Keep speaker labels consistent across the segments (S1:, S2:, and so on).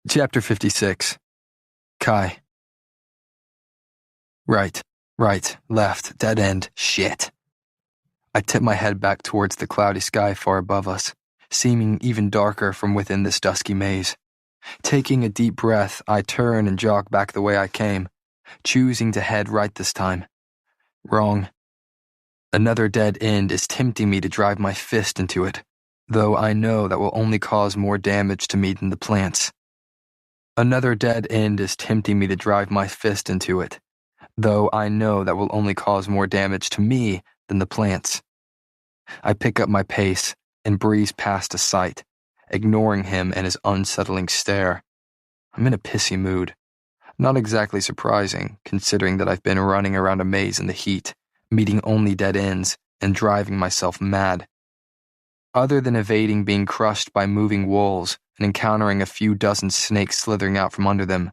S1: Chapter 56. Kai. Right, left, dead end, shit. I tip my head back towards the cloudy sky far above us, seeming even darker from within this dusky maze. Taking a deep breath, I turn and jog back the way I came, choosing to head right this time. Wrong. Another dead end is tempting me to drive my fist into it, though I know that will only cause more damage to me than the plants. Another dead end is tempting me to drive my fist into it, though I know that will only cause more damage to me than the plants. I pick up my pace and breeze past a sight, ignoring him and his unsettling stare. I'm in a pissy mood. Not exactly surprising, considering that I've been running around a maze in the heat, meeting only dead ends, and driving myself mad. Other than evading being crushed by moving walls and encountering a few dozen snakes slithering out from under them,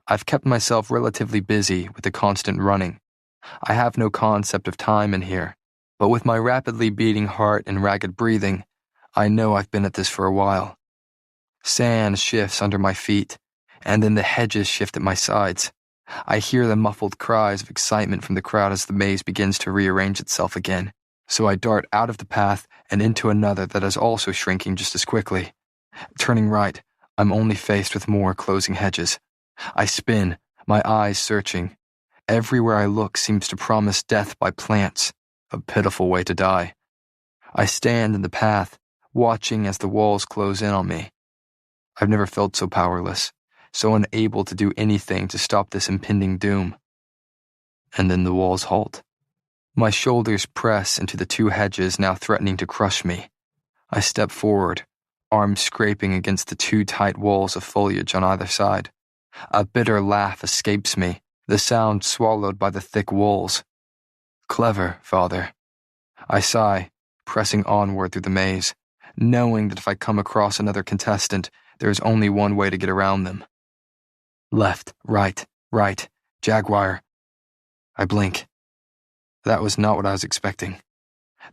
S1: I've kept myself relatively busy with the constant running. I have no concept of time in here, but with my rapidly beating heart and ragged breathing, I know I've been at this for a while. Sand shifts under my feet, and then the hedges shift at my sides. I hear the muffled cries of excitement from the crowd as the maze begins to rearrange itself again, so I dart out of the path and into another that is also shrinking just as quickly. Turning right, I'm only faced with more closing hedges. I spin, my eyes searching. Everywhere I look seems to promise death by plants, a pitiful way to die. I stand in the path, watching as the walls close in on me. I've never felt so powerless, so unable to do anything to stop this impending doom. And then the walls halt. My shoulders press into the two hedges now threatening to crush me. I step forward, arms scraping against the two tight walls of foliage on either side. A bitter laugh escapes me, the sound swallowed by the thick walls. Clever, Father. I sigh, pressing onward through the maze, knowing that if I come across another contestant, there is only one way to get around them. Left, right, jaguar. I blink. That was not what I was expecting.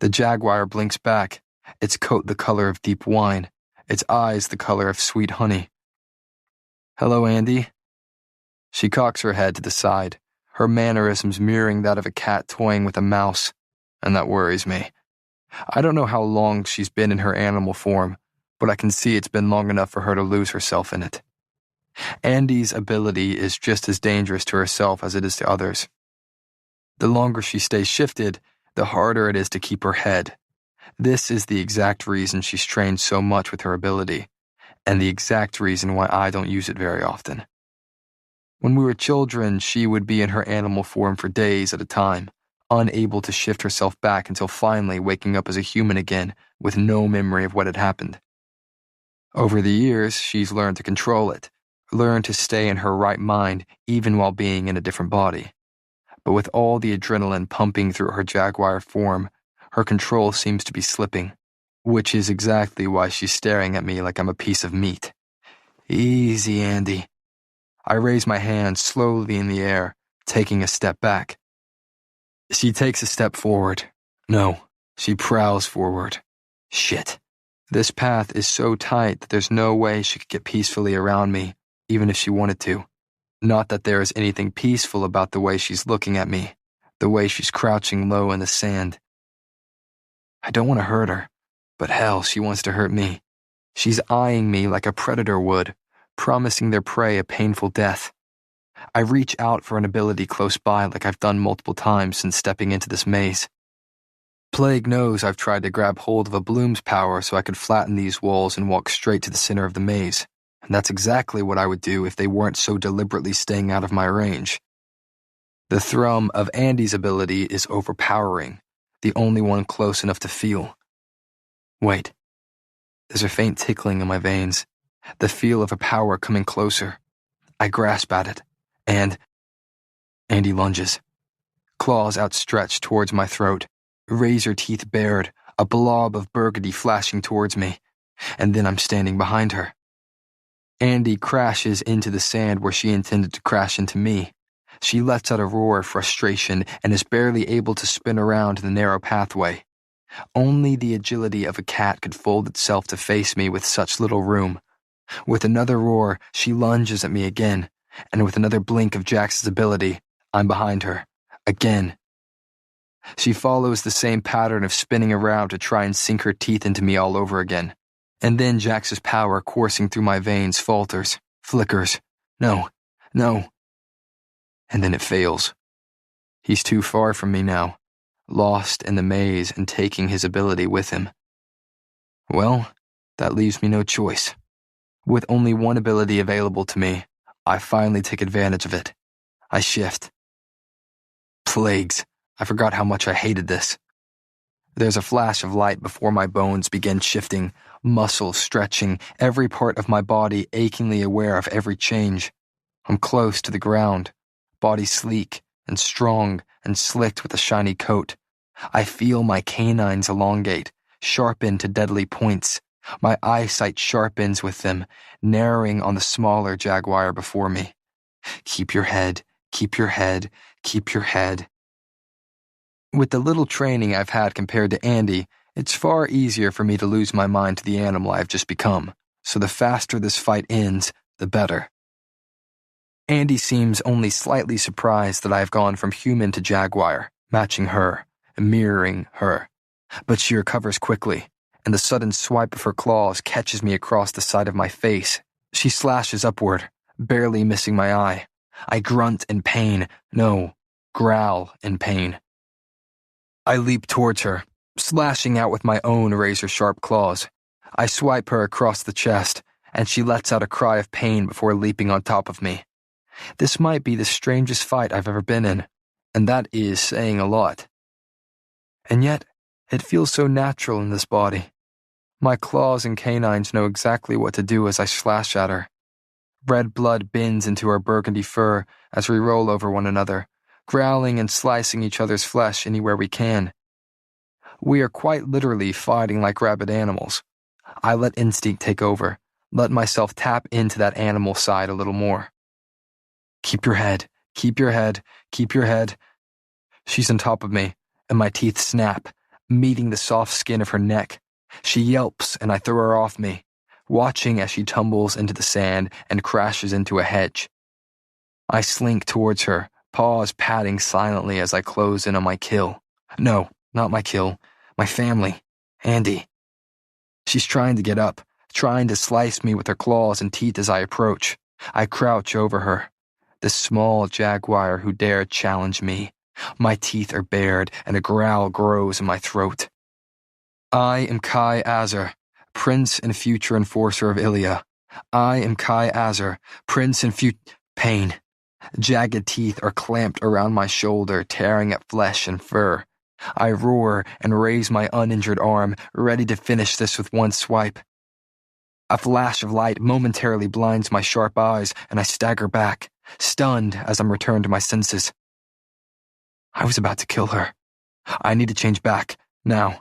S1: The jaguar blinks back, its coat the color of deep wine, its eyes the color of sweet honey. Hello, Andy. She cocks her head to the side, her mannerisms mirroring that of a cat toying with a mouse, and that worries me. I don't know how long she's been in her animal form, but I can see it's been long enough for her to lose herself in it. Andy's ability is just as dangerous to herself as it is to others. The longer she stays shifted, the harder it is to keep her head. This is the exact reason she's trained so much with her ability, and the exact reason why I don't use it very often. When we were children, she would be in her animal form for days at a time, unable to shift herself back until finally waking up as a human again with no memory of what had happened. Over the years, she's learned to control it, learned to stay in her right mind even while being in a different body. But with all the adrenaline pumping through her jaguar form, her control seems to be slipping, which is exactly why she's staring at me like I'm a piece of meat. Easy, Andy. I raise my hand slowly in the air, taking a step back. She takes a step forward. No, she prowls forward. Shit. This path is so tight that there's no way she could get peacefully around me, even if she wanted to. Not that there is anything peaceful about the way she's looking at me, the way she's crouching low in the sand. I don't want to hurt her, but hell, she wants to hurt me. She's eyeing me like a predator would, promising their prey a painful death. I reach out for an ability close by like I've done multiple times since stepping into this maze. Plague knows I've tried to grab hold of a Bloom's power so I could flatten these walls and walk straight to the center of the maze. And that's exactly what I would do if they weren't so deliberately staying out of my range. The thrum of Andy's ability is overpowering, the only one close enough to feel. Wait. There's a faint tickling in my veins, the feel of a power coming closer. I grasp at it, and Andy lunges. Claws outstretched towards my throat, razor teeth bared, a blob of burgundy flashing towards me, and then I'm standing behind her. Andy crashes into the sand where she intended to crash into me. She lets out a roar of frustration and is barely able to spin around the narrow pathway. Only the agility of a cat could fold itself to face me with such little room. With another roar, she lunges at me again, and with another blink of Jax's ability, I'm behind her. Again. She follows the same pattern of spinning around to try and sink her teeth into me all over again. And then Jax's power coursing through my veins falters, flickers. No, no. And then it fails. He's too far from me now, lost in the maze and taking his ability with him. Well, that leaves me no choice. With only one ability available to me, I finally take advantage of it. I shift. Plagues, I forgot how much I hated this. There's a flash of light before my bones begin shifting, muscles stretching, every part of my body achingly aware of every change. I'm close to the ground, body sleek and strong and slicked with a shiny coat. I feel my canines elongate, sharpen to deadly points. My eyesight sharpens with them, narrowing on the smaller jaguar before me. Keep your head, keep your head, keep your head. With the little training I've had compared to Andy, it's far easier for me to lose my mind to the animal I've just become, so the faster this fight ends, the better. Andy seems only slightly surprised that I have gone from human to jaguar, matching her, mirroring her. But she recovers quickly, and the sudden swipe of her claws catches me across the side of my face. She slashes upward, barely missing my eye. I grunt in pain, no, growl in pain. I leap towards her, slashing out with my own razor-sharp claws. I swipe her across the chest, and she lets out a cry of pain before leaping on top of me. This might be the strangest fight I've ever been in, and that is saying a lot. And yet, it feels so natural in this body. My claws and canines know exactly what to do as I slash at her. Red blood bends into our burgundy fur as we roll over one another, growling and slicing each other's flesh anywhere we can. We are quite literally fighting like rabid animals. I let instinct take over, let myself tap into that animal side a little more. Keep your head, keep your head, keep your head. She's on top of me, and my teeth snap, meeting the soft skin of her neck. She yelps, and I throw her off me, watching as she tumbles into the sand and crashes into a hedge. I slink towards her, paws patting silently as I close in on my kill. No, not my kill. My family. Andy. She's trying to get up, trying to slice me with her claws and teeth as I approach. I crouch over her. The small jaguar who dared challenge me. My teeth are bared and a growl grows in my throat. I am Kai Azar, Prince and future enforcer of Ilia. I am Kai Azar, Prince and Pain. Jagged teeth are clamped around my shoulder, tearing at flesh and fur. I roar and raise my uninjured arm, ready to finish this with one swipe. A flash of light momentarily blinds my sharp eyes, and I stagger back, stunned as I'm returned to my senses. I was about to kill her. I need to change back, now.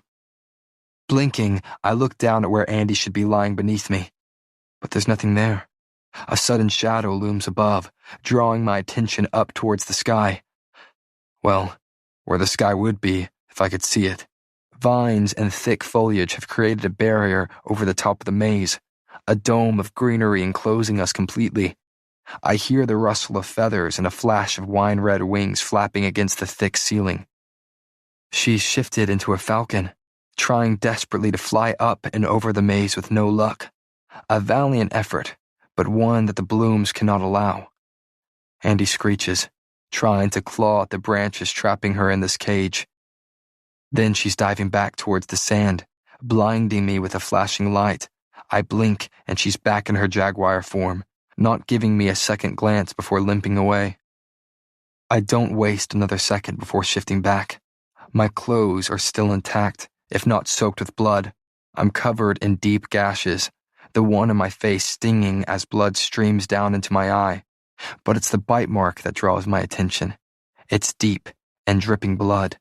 S1: Blinking, I look down at where Andy should be lying beneath me. But there's nothing there. A sudden shadow looms above, drawing my attention up towards the sky. Well, where the sky would be, if I could see it. Vines and thick foliage have created a barrier over the top of the maze, a dome of greenery enclosing us completely. I hear the rustle of feathers and a flash of wine-red wings flapping against the thick ceiling. She's shifted into a falcon, trying desperately to fly up and over the maze with no luck. A valiant effort, but one that the blooms cannot allow. Andy screeches, trying to claw at the branches trapping her in this cage. Then she's diving back towards the sand, blinding me with a flashing light. I blink and she's back in her jaguar form, not giving me a second glance before limping away. I don't waste another second before shifting back. My clothes are still intact, if not soaked with blood. I'm covered in deep gashes, the one in my face stinging as blood streams down into my eye. But it's the bite mark that draws my attention. It's deep and dripping blood,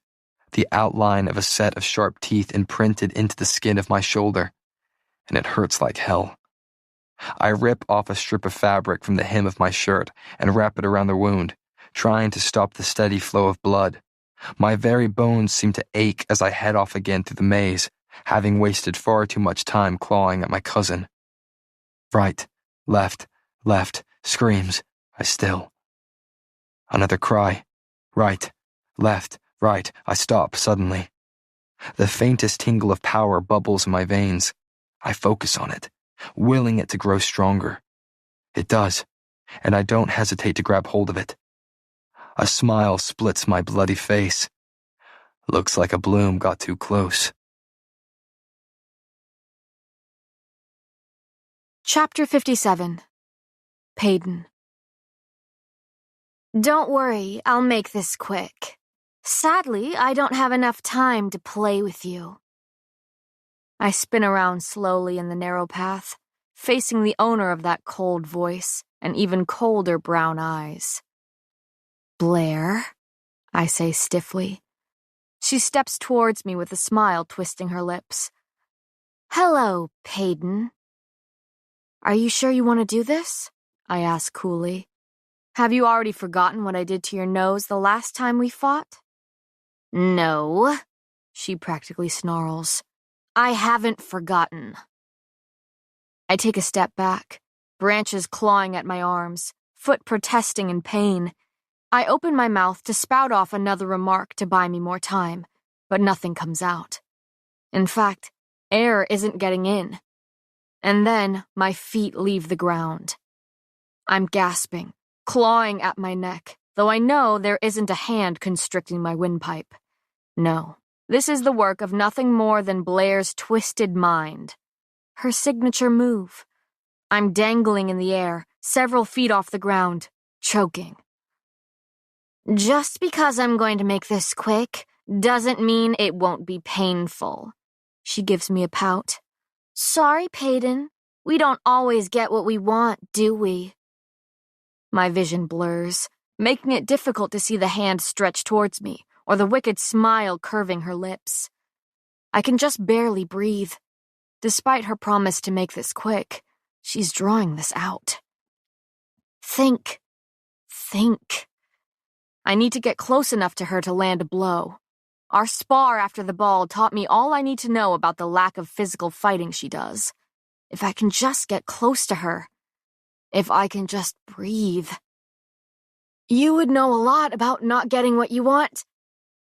S1: the outline of a set of sharp teeth imprinted into the skin of my shoulder, and it hurts like hell. I rip off a strip of fabric from the hem of my shirt and wrap it around the wound, trying to stop the steady flow of blood. My very bones seem to ache as I head off again through the maze, having wasted far too much time clawing at my cousin. Right, Left, left, screams. I still. Another cry. Right, left, right. I stop suddenly. The faintest tingle of power bubbles in my veins. I focus on it, willing it to grow stronger. It does, and I don't hesitate to grab hold of it. A smile splits my bloody face. Looks like a bloom got too close.
S2: Chapter 57. Payton. Don't worry, I'll make this quick. Sadly, I don't have enough time to play with you. I spin around slowly in the narrow path, facing the owner of that cold voice and even colder brown eyes. Blair, I say stiffly. She steps towards me with a smile twisting her lips. Hello, Payton. Are you sure you want to do this? I ask coolly. Have you already forgotten what I did to your nose the last time we fought? No, she practically snarls. I haven't forgotten. I take a step back, branches clawing at my arms, foot protesting in pain. I open my mouth to spout off another remark to buy me more time, but nothing comes out. In fact, air isn't getting in. And then my feet leave the ground. I'm gasping, clawing at my neck, though I know there isn't a hand constricting my windpipe. No, this is the work of nothing more than Blair's twisted mind. Her signature move. I'm dangling in the air, several feet off the ground, choking. Just because I'm going to make this quick doesn't mean it won't be painful. She gives me a pout. Sorry, Payton. We don't always get what we want, do we? My vision blurs, making it difficult to see the hand stretch towards me, or the wicked smile curving her lips. I can just barely breathe. Despite her promise to make this quick, she's drawing this out. Think. I need to get close enough to her to land a blow. Our spar after the ball taught me all I need to know about the lack of physical fighting she does. If I can just get close to her. If I can just breathe. You would know a lot about not getting what you want.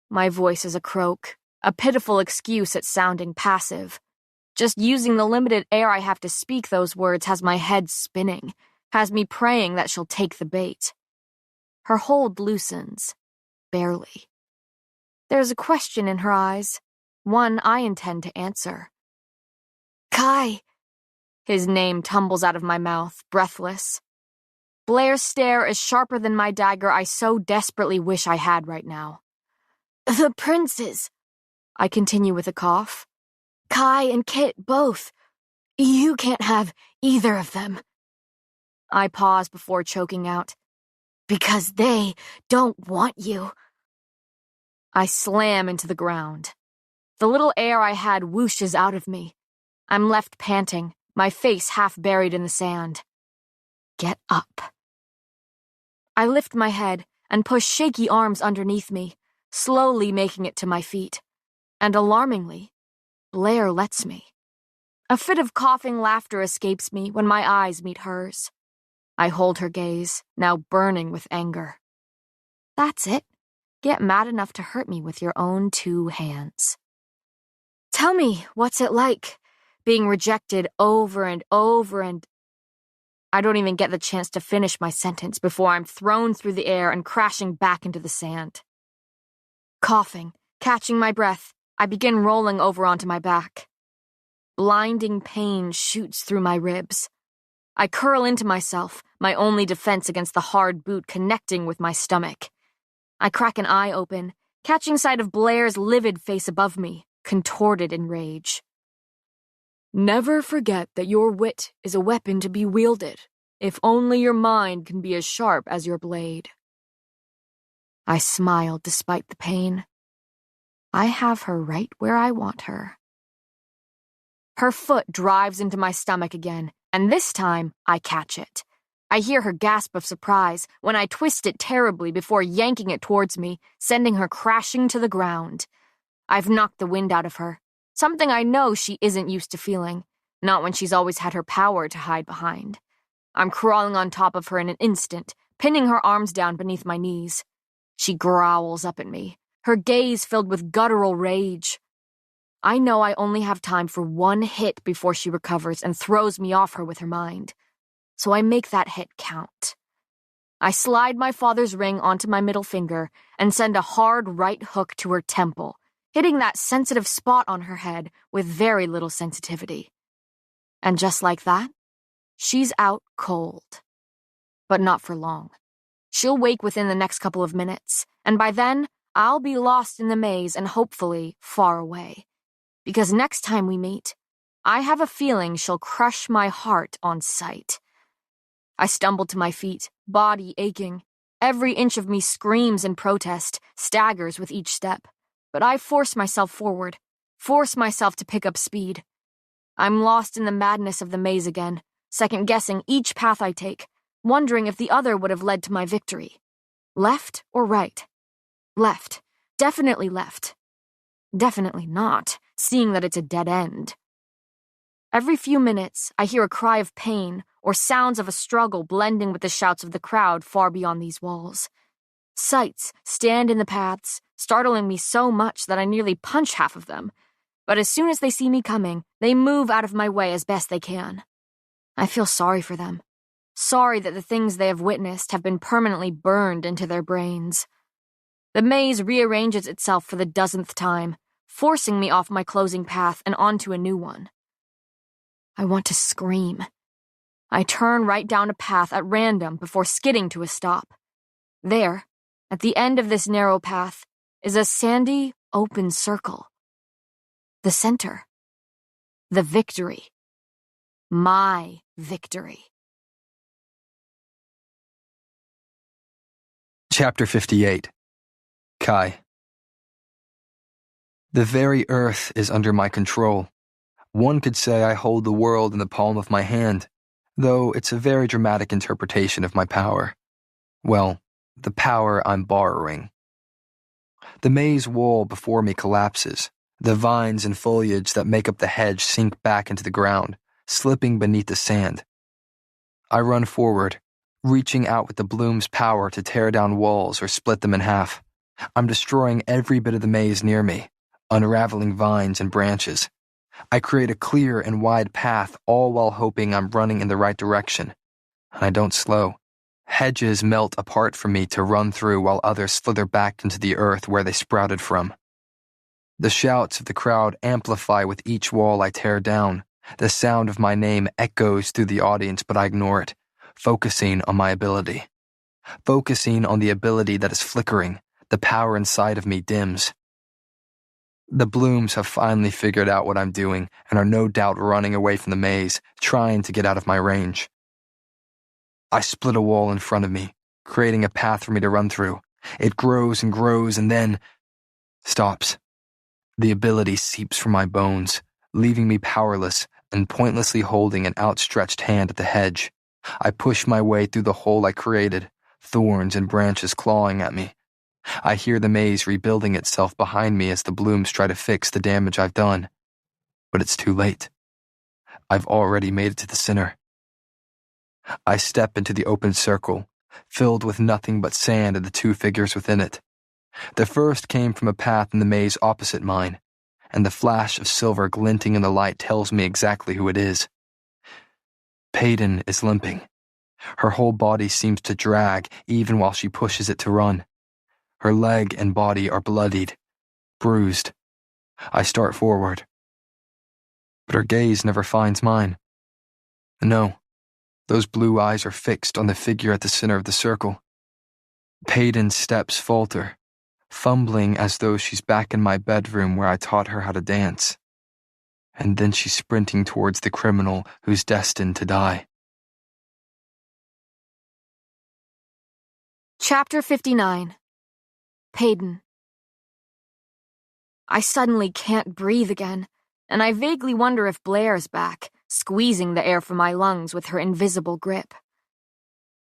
S2: My voice is a croak, a pitiful excuse at sounding passive. Just using the limited air I have to speak those words has my head spinning, has me praying that she'll take the bait. Her hold loosens. Barely. There's a question in her eyes, one I intend to answer. Kai. His name tumbles out of my mouth, breathless. Blair's stare is sharper than my dagger I so desperately wish I had right now. The princes. I continue with a cough. Kai and Kit both. You can't have either of them. I pause before choking out. Because they don't want you. I slam into the ground. The little air I had whooshes out of me. I'm left panting, my face half buried in the sand. Get up. I lift my head and push shaky arms underneath me, slowly making it to my feet. And alarmingly, Blair lets me. A fit of coughing laughter escapes me when my eyes meet hers. I hold her gaze, now burning with anger. That's it. Get mad enough to hurt me with your own 2 hands. Tell me, what's it like, being rejected over and over and... I don't even get the chance to finish my sentence before I'm thrown through the air and crashing back into the sand. Coughing, catching my breath, I begin rolling over onto my back. Blinding pain shoots through my ribs. I curl into myself, my only defense against the hard boot connecting with my stomach. I crack an eye open, catching sight of Blair's livid face above me, contorted in rage. Never forget that your wit is a weapon to be wielded, if only your mind can be as sharp as your blade. I smile despite the pain. I have her right where I want her. Her foot drives into my stomach again, and this time I catch it. I hear her gasp of surprise when I twist it terribly before yanking it towards me, sending her crashing to the ground. I've knocked the wind out of her, something I know she isn't used to feeling, not when she's always had her power to hide behind. I'm crawling on top of her in an instant, pinning her arms down beneath my knees. She growls up at me, her gaze filled with guttural rage. I know I only have time for one hit before she recovers and throws me off her with her mind. So I make that hit count. I slide my father's ring onto my middle finger and send a hard right hook to her temple, hitting that sensitive spot on her head with very little sensitivity. And just like that, she's out cold. But not for long. She'll wake within the next couple of minutes, and by then, I'll be lost in the maze and hopefully far away. Because next time we meet, I have a feeling she'll crush my heart on sight. I stumble to my feet, body aching. Every inch of me screams in protest, staggers with each step. But I force myself forward, force myself to pick up speed. I'm lost in the madness of the maze again, second-guessing each path I take, wondering if the other would have led to my victory. Left or right? Left. Definitely left. Definitely not, seeing that it's a dead end. Every few minutes, I hear a cry of pain or sounds of a struggle blending with the shouts of the crowd far beyond these walls. Sights stand in the paths, startling me so much that I nearly punch half of them. But as soon as they see me coming, they move out of my way as best they can. I feel sorry for them. Sorry that the things they have witnessed have been permanently burned into their brains. The maze rearranges itself for the dozenth time, forcing me off my closing path and onto a new one. I want to scream. I turn right down a path at random before skidding to a stop. There, at the end of this narrow path, is a sandy, open circle. The center. The victory. My victory.
S1: Chapter 58. Kai. The very earth is under my control. One could say I hold the world in the palm of my hand, though it's a very dramatic interpretation of my power. Well, the power I'm borrowing. The maze wall before me collapses. The vines and foliage that make up the hedge sink back into the ground, slipping beneath the sand. I run forward, reaching out with the bloom's power to tear down walls or split them in half. I'm destroying every bit of the maze near me, unraveling vines and branches. I create a clear and wide path, all while hoping I'm running in the right direction. And I don't slow. Hedges melt apart from me to run through while others slither back into the earth where they sprouted from. The shouts of the crowd amplify with each wall I tear down. The sound of my name echoes through the audience, but I ignore it, focusing on my ability. Focusing on the ability that is flickering, the power inside of me dims. The blooms have finally figured out what I'm doing and are no doubt running away from the maze, trying to get out of my range. I split a wall in front of me, creating a path for me to run through. It grows and grows and then stops. The ability seeps from my bones, leaving me powerless and pointlessly holding an outstretched hand at the hedge. I push my way through the hole I created, thorns and branches clawing at me. I hear the maze rebuilding itself behind me as the blooms try to fix the damage I've done. But it's too late. I've already made it to the center. I step into the open circle, filled with nothing but sand and the two figures within it. The first came from a path in the maze opposite mine, and the flash of silver glinting in the light tells me exactly who it is. Peyton is limping. Her whole body seems to drag even while she pushes it to run. Her leg and body are bloodied, bruised. I start forward. But her gaze never finds mine. No, those blue eyes are fixed on the figure at the center of the circle. Peyton's steps falter, fumbling as though she's back in my bedroom where I taught her how to dance. And then she's sprinting towards the criminal who's destined to die.
S2: Chapter 59. Peyton. I suddenly can't breathe again, and I vaguely wonder if Blair's back, squeezing the air from my lungs with her invisible grip.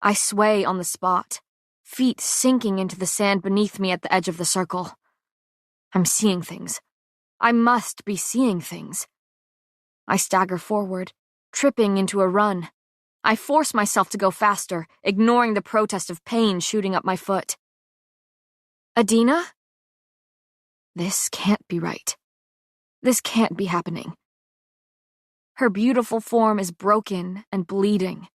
S2: I sway on the spot, feet sinking into the sand beneath me at the edge of the circle. I'm seeing things. I must be seeing things. I stagger forward, tripping into a run. I force myself to go faster, ignoring the protest of pain shooting up my foot. Adina? This can't be right. This can't be happening. Her beautiful form is broken and bleeding.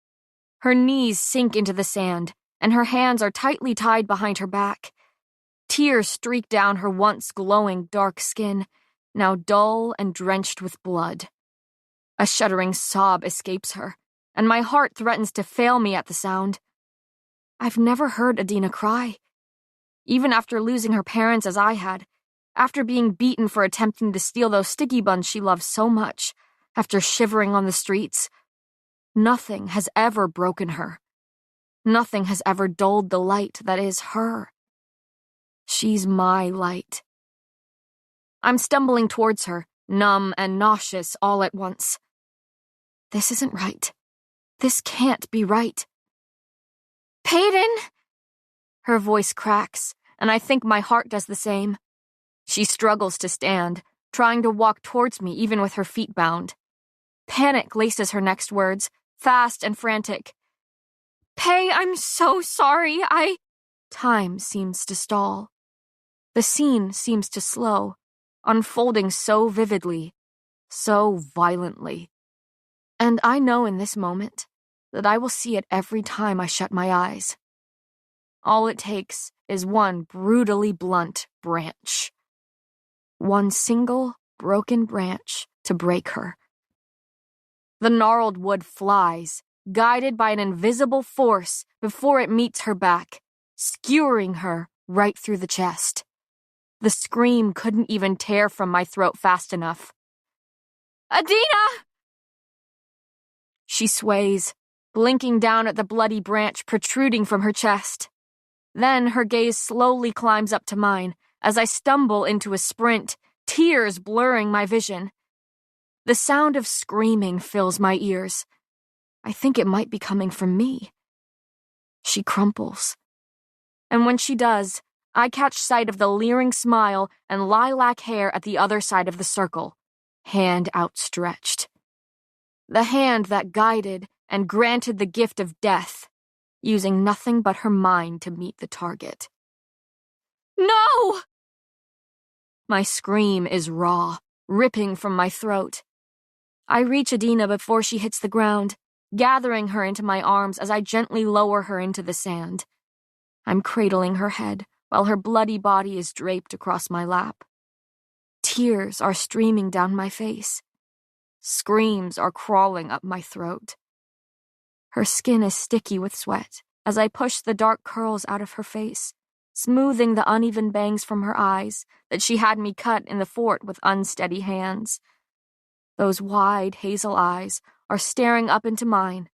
S2: Her knees sink into the sand, and her hands are tightly tied behind her back. Tears streak down her once glowing dark skin, now dull and drenched with blood. A shuddering sob escapes her, and my heart threatens to fail me at the sound. I've never heard Adina cry. Even after losing her parents as I had, after being beaten for attempting to steal those sticky buns she loved so much, after shivering on the streets, nothing has ever broken her. Nothing has ever dulled the light that is her. She's my light. I'm stumbling towards her, numb and nauseous all at once. This isn't right. This can't be right. Peyton! Her voice cracks, and I think my heart does the same. She struggles to stand, trying to walk towards me even with her feet bound. Panic laces her next words, fast and frantic. Pay, I'm so sorry, Time seems to stall. The scene seems to slow, unfolding so vividly, so violently. And I know in this moment that I will see it every time I shut my eyes. All it takes is one brutally blunt branch. One single, broken branch to break her. The gnarled wood flies, guided by an invisible force before it meets her back, skewering her right through the chest. The scream couldn't even tear from my throat fast enough. Adina! She sways, blinking down at the bloody branch protruding from her chest. Then her gaze slowly climbs up to mine as I stumble into a sprint, tears blurring my vision. The sound of screaming fills my ears. I think it might be coming from me. She crumples. And when she does, I catch sight of the leering smile and lilac hair at the other side of the circle, hand outstretched. The hand that guided and granted the gift of death, using nothing but her mind to meet the target. No! My scream is raw, ripping from my throat. I reach Adina before she hits the ground, gathering her into my arms as I gently lower her into the sand. I'm cradling her head while her bloody body is draped across my lap. Tears are streaming down my face. Screams are crawling up my throat. Her skin is sticky with sweat as I push the dark curls out of her face, smoothing the uneven bangs from her eyes that she had me cut in the fort with unsteady hands. Those wide hazel eyes are staring up into mine,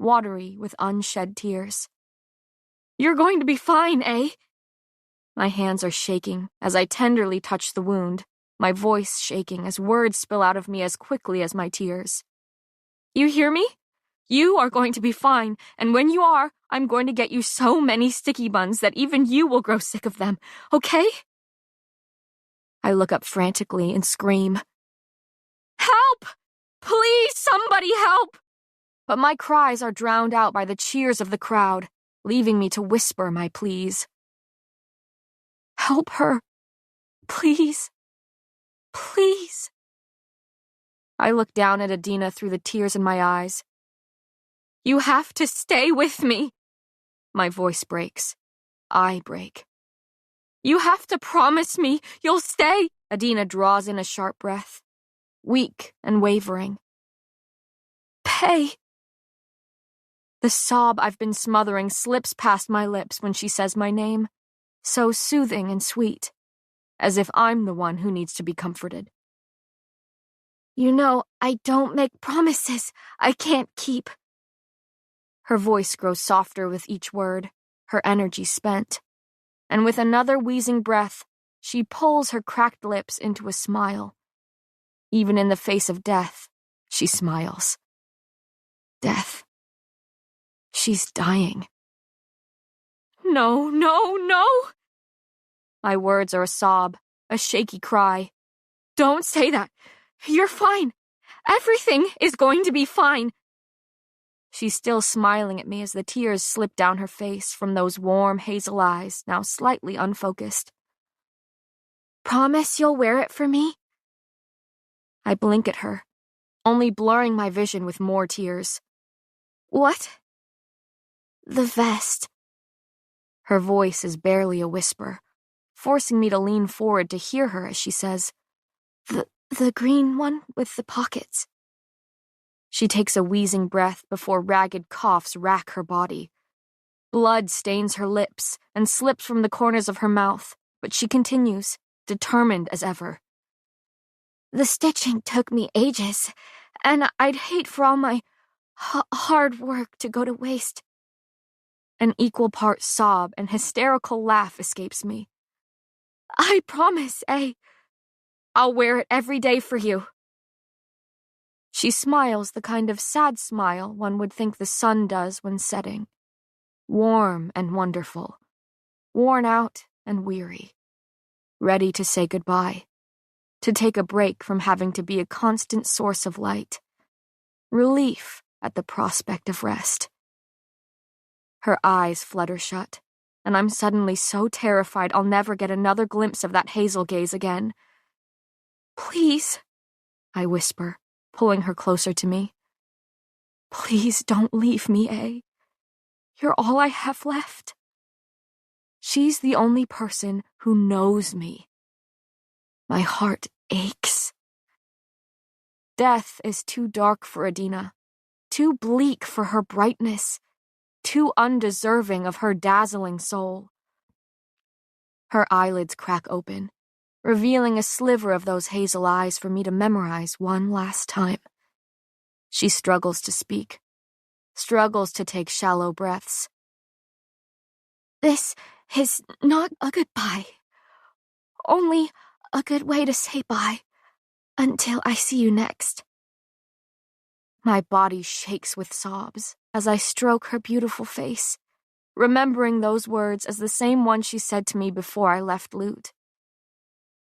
S2: watery with unshed tears. You're going to be fine, eh? My hands are shaking as I tenderly touch the wound, my voice shaking as words spill out of me as quickly as my tears. You hear me? You are going to be fine, and when you are, I'm going to get you so many sticky buns that even you will grow sick of them, okay? I look up frantically and scream. Help! Please, somebody help! But my cries are drowned out by the cheers of the crowd, leaving me to whisper my pleas. Help her. Please. Please. I look down at Adina through the tears in my eyes. You have to stay with me. My voice breaks. I break. You have to promise me you'll stay. Adina draws in a sharp breath, weak and wavering. Pay. The sob I've been smothering slips past my lips when she says my name, so soothing and sweet, as if I'm the one who needs to be comforted. You know, I don't make promises I can't keep. Her voice grows softer with each word, her energy spent, and with another wheezing breath, she pulls her cracked lips into a smile. Even in the face of death, she smiles. Death. She's dying. No, no, no! My words are a sob, a shaky cry. Don't say that. You're fine. Everything is going to be fine. She's still smiling at me as the tears slip down her face from those warm hazel eyes, now slightly unfocused. Promise you'll wear it for me? I blink at her, only blurring my vision with more tears. What? The vest. Her voice is barely a whisper, forcing me to lean forward to hear her as she says, The green one with the pockets. She takes a wheezing breath before ragged coughs rack her body. Blood stains her lips and slips from the corners of her mouth, but she continues, determined as ever. The stitching took me ages, and I'd hate for all my hard work to go to waste. An equal part sob and hysterical laugh escapes me. I promise, I'll wear it every day for you. She smiles the kind of sad smile one would think the sun does when setting. Warm and wonderful. Worn out and weary. Ready to say goodbye. To take a break from having to be a constant source of light. Relief at the prospect of rest. Her eyes flutter shut, and I'm suddenly so terrified I'll never get another glimpse of that hazel gaze again. Please, I whisper, pulling her closer to me. Please don't leave me, You're all I have left. She's the only person who knows me. My heart aches. Death is too dark for Adina, too bleak for her brightness, too undeserving of her dazzling soul. Her eyelids crack open, revealing a sliver of those hazel eyes for me to memorize one last time. She struggles to speak, struggles to take shallow breaths. This is not a goodbye, only a good way to say bye until I see you next. My body shakes with sobs as I stroke her beautiful face, remembering those words as the same ones she said to me before I left Lute.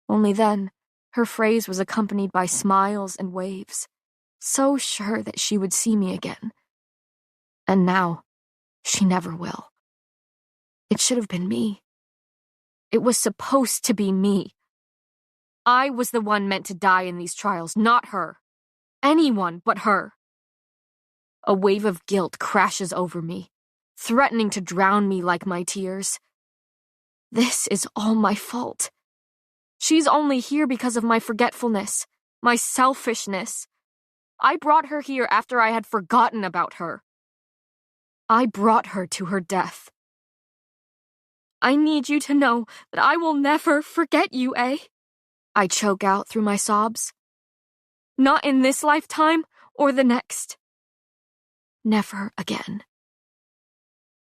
S2: Only then, her phrase was accompanied by smiles and waves, so sure that she would see me again. And now, she never will. It should have been me. It was supposed to be me. I was the one meant to die in these trials, not her. Anyone but her. A wave of guilt crashes over me, threatening to drown me like my tears. This is all my fault. She's only here because of my forgetfulness, my selfishness. I brought her here after I had forgotten about her. I brought her to her death. I need you to know that I will never forget you, I choke out through my sobs. Not in this lifetime or the next. Never again.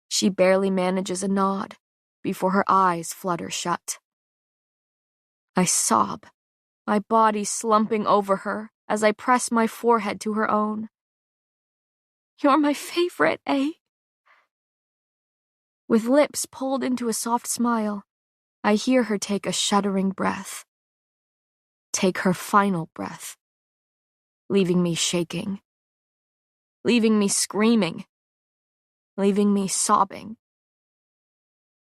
S2: She barely manages a nod before her eyes flutter shut. I sob, my body slumping over her as I press my forehead to her own. You're my favorite, With lips pulled into a soft smile, I hear her take a shuddering breath. Take her final breath, leaving me shaking, leaving me screaming, leaving me sobbing,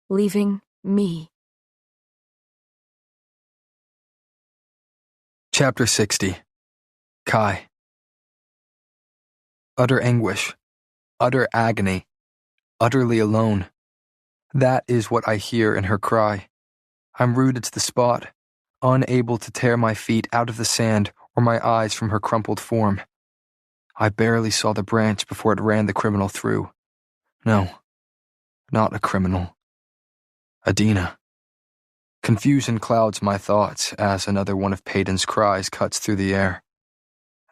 S2: leaving me.
S1: Chapter 60. Kai. Utter anguish, utter agony, utterly alone. That is what I hear in her cry. I'm rooted to the spot, unable to tear my feet out of the sand or my eyes from her crumpled form. I barely saw the branch before it ran the criminal through. No, not a criminal. Adina. Confusion clouds my thoughts as another one of Peyton's cries cuts through the air.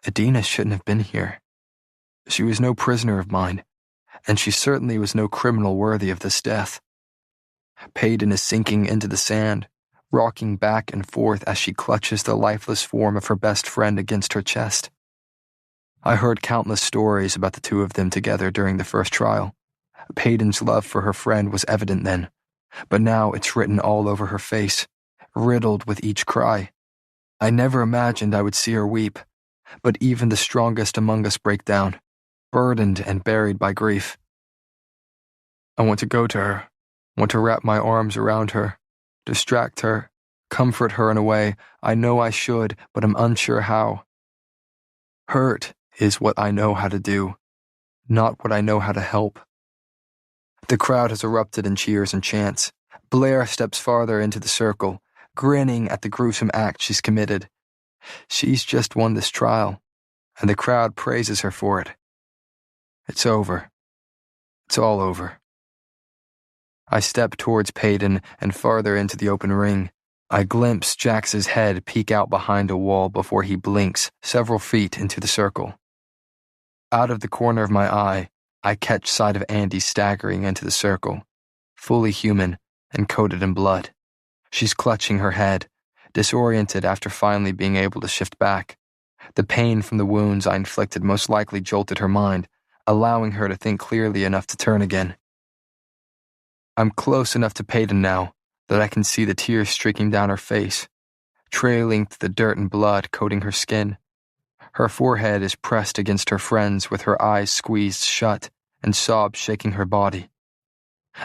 S1: Adina shouldn't have been here. She was no prisoner of mine, and she certainly was no criminal worthy of this death. Peyton is sinking into the sand, rocking back and forth as she clutches the lifeless form of her best friend against her chest. I heard countless stories about the two of them together during the first trial. Peyton's love for her friend was evident then, but now it's written all over her face, riddled with each cry. I never imagined I would see her weep, but even the strongest among us break down. burdened and buried by grief. I want to go to her, want to wrap my arms around her, distract her, comfort her in a way I know I should, but I'm unsure how. Hurt is what I know how to do, not what I know how to help. The crowd has erupted in cheers and chants. Blair steps farther into the circle, grinning at the gruesome act she's committed. She's just won this trial, and the crowd praises her for it. It's over. It's all over. I step towards Peyton and farther into the open ring. I glimpse Jax's head peek out behind a wall before he blinks several feet into the circle. Out of the corner of my eye, I catch sight of Andy staggering into the circle, fully human and coated in blood. She's clutching her head, disoriented after finally being able to shift back. The pain from the wounds I inflicted most likely jolted her mind, allowing her to think clearly enough to turn again. I'm close enough to Peyton now that I can see the tears streaking down her face, trailing through the dirt and blood coating her skin. Her forehead is pressed against her friend's with her eyes squeezed shut and sobs shaking her body.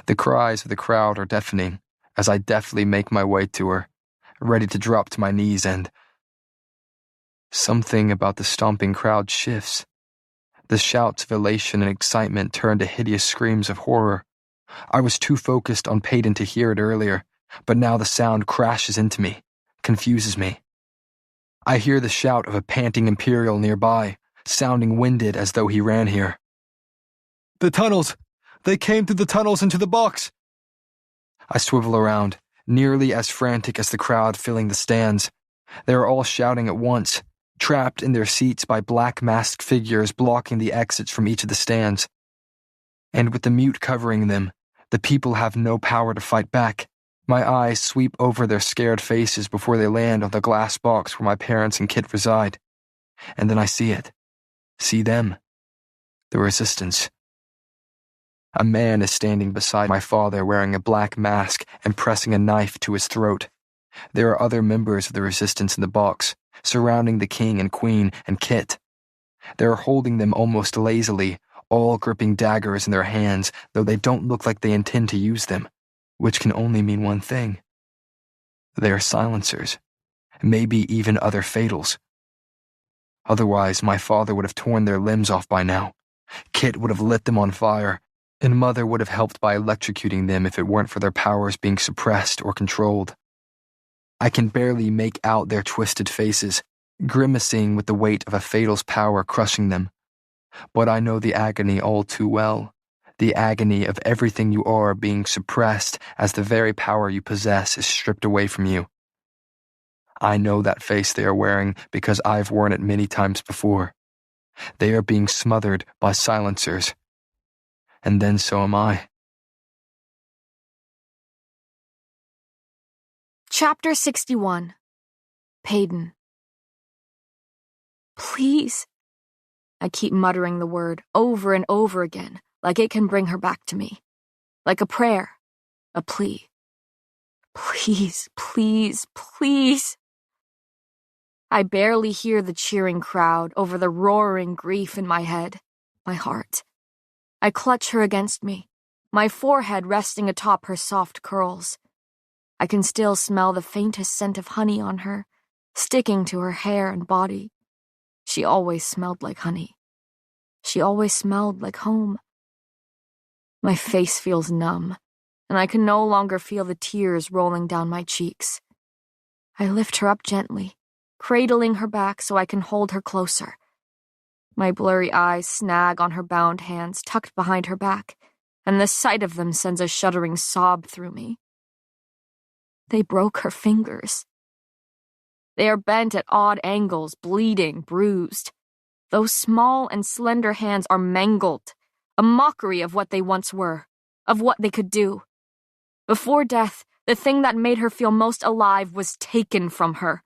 S1: The cries of the crowd are deafening as I deftly make my way to her, ready to drop to my knees and... Something about the stomping crowd shifts. The shouts of elation and excitement turn to hideous screams of horror. I was too focused on Peyton to hear it earlier, but now the sound crashes into me, confuses me. I hear the shout of a panting Imperial nearby, sounding winded as though he ran here. "The tunnels! They came through the tunnels into the box!" I swivel around, nearly as frantic as the crowd filling the stands. They are all shouting at once, trapped in their seats by black masked figures blocking the exits from each of the stands. And with the mute covering them, the people have no power to fight back. My eyes sweep over their scared faces before they land on the glass box where my parents and Kit reside. And then I see it. See them. The resistance. A man is standing beside my father wearing a black mask and pressing a knife to his throat. There are other members of the resistance in the box, surrounding the king and queen and Kit. They are holding them almost lazily, all gripping daggers in their hands, though they don't look like they intend to use them, which can only mean one thing. They are silencers, maybe even other fatals. Otherwise, my father would have torn their limbs off by now. Kit would have lit them on fire, and Mother would have helped by electrocuting them if it weren't for their powers being suppressed or controlled. I can barely make out their twisted faces, grimacing with the weight of a fatal's power crushing them. But I know the agony all too well, the agony of everything you are being suppressed as the very power you possess is stripped away from you. I know that face they are wearing because I've worn it many times before. They are being smothered by silencers. And then so am I.
S2: Chapter 61. Peyton. Please. I keep muttering the word over and over again, like it can bring her back to me. Like a prayer, a plea. Please, please, please. I barely hear the cheering crowd over the roaring grief in my head, my heart. I clutch her against me, my forehead resting atop her soft curls. I can still smell the faintest scent of honey on her, sticking to her hair and body. She always smelled like honey. She always smelled like home. My face feels numb, and I can no longer feel the tears rolling down my cheeks. I lift her up gently, cradling her back so I can hold her closer. My blurry eyes snag on her bound hands tucked behind her back, and the sight of them sends a shuddering sob through me. They broke her fingers. They are bent at odd angles, bleeding, bruised. Those small and slender hands are mangled, a mockery of what they once were, of what they could do. Before death, the thing that made her feel most alive was taken from her.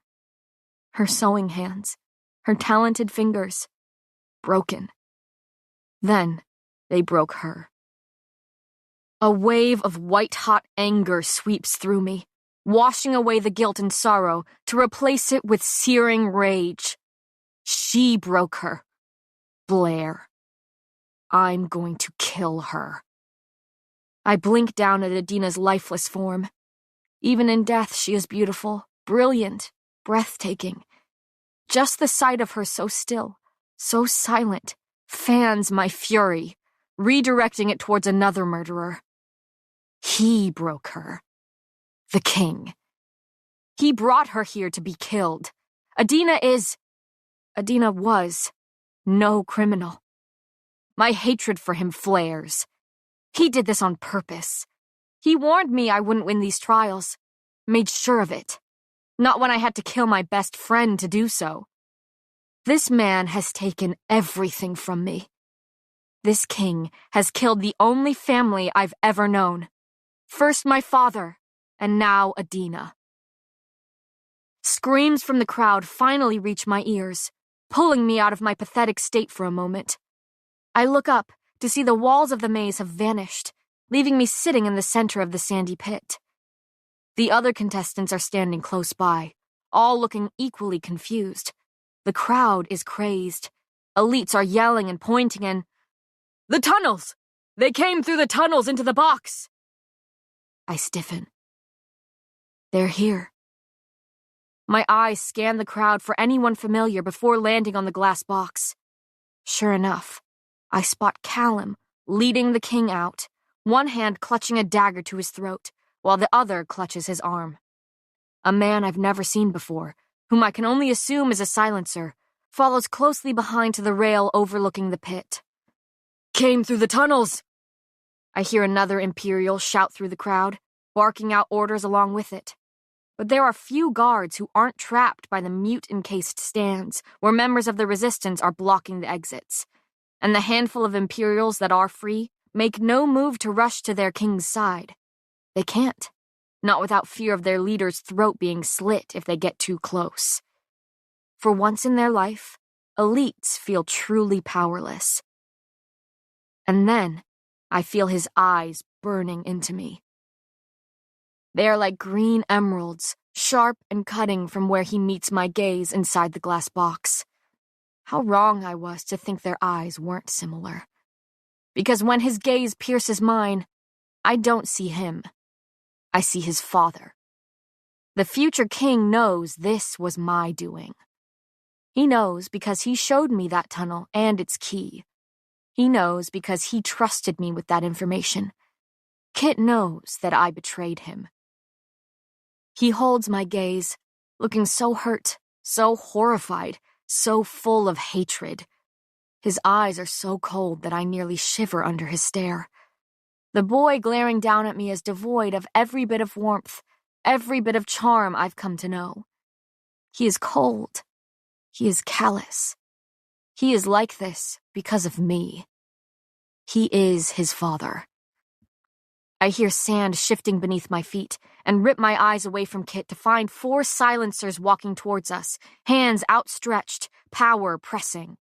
S2: Her sewing hands, her talented fingers, broken. Then they broke her. A wave of white-hot anger sweeps through me, washing away the guilt and sorrow to replace it with searing rage. She broke her. Blair. I'm going to kill her. I blink down at Adina's lifeless form. Even in death, she is beautiful, brilliant, breathtaking. Just the sight of her so still, so silent, fans my fury, redirecting it towards another murderer. He broke her. The king. He brought her here to be killed. Adina was no criminal. My hatred for him flares. He did this on purpose. He warned me I wouldn't win these trials. Made sure of it. Not when I had to kill my best friend to do so. This man has taken everything from me. This king has killed the only family I've ever known. First my father, and now Adina. Screams from the crowd finally reach my ears, pulling me out of my pathetic state for a moment. I look up to see the walls of the maze have vanished, leaving me sitting in the center of the sandy pit. The other contestants are standing close by, all looking equally confused. The crowd is crazed. Elites are yelling and pointing and, "The tunnels! They came through the tunnels into the box!" I stiffen. They're here. My eyes scan the crowd for anyone familiar before landing on the glass box. Sure enough, I spot Callum leading the king out, one hand clutching a dagger to his throat, while the other clutches his arm. A man I've never seen before, whom I can only assume is a silencer, follows closely behind to the rail overlooking the pit. "Came through the tunnels!" I hear another Imperial shout through the crowd, barking out orders along with it. But there are few guards who aren't trapped by the mute-encased stands, where members of the resistance are blocking the exits. And the handful of Imperials that are free make no move to rush to their king's side. They can't, not without fear of their leader's throat being slit if they get too close. For once in their life, elites feel truly powerless. And then, I feel his eyes burning into me. They are like green emeralds, sharp and cutting from where he meets my gaze inside the glass box. How wrong I was to think their eyes weren't similar. Because when his gaze pierces mine, I don't see him. I see his father. The future king knows this was my doing. He knows because he showed me that tunnel and its key. He knows because he trusted me with that information. Kit knows that I betrayed him. He holds my gaze, looking so hurt, so horrified, so full of hatred. His eyes are so cold that I nearly shiver under his stare. The boy glaring down at me is devoid of every bit of warmth, every bit of charm I've come to know. He is cold. He is callous. He is like this because of me. He is his father. I hear sand shifting beneath my feet and rip my eyes away from Kit to find 4 silencers walking towards us, hands outstretched, power pressing.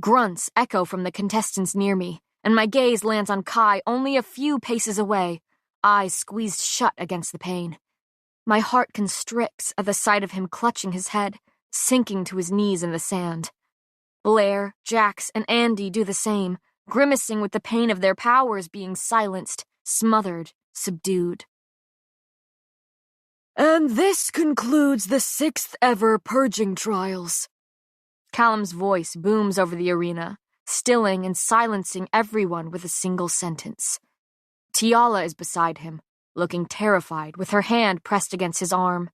S2: Grunts echo from the contestants near me, and my gaze lands on Kai only a few paces away, eyes squeezed shut against the pain. My heart constricts at the sight of him clutching his head, sinking to his knees in the sand. Blair, Jax, and Andy do the same, grimacing with the pain of their powers being silenced, smothered, subdued. And this concludes the 6th ever purging trials. Callum's voice booms over the arena, stilling and silencing everyone with a single sentence. Tiala is beside him, looking terrified, with her hand pressed against his arm.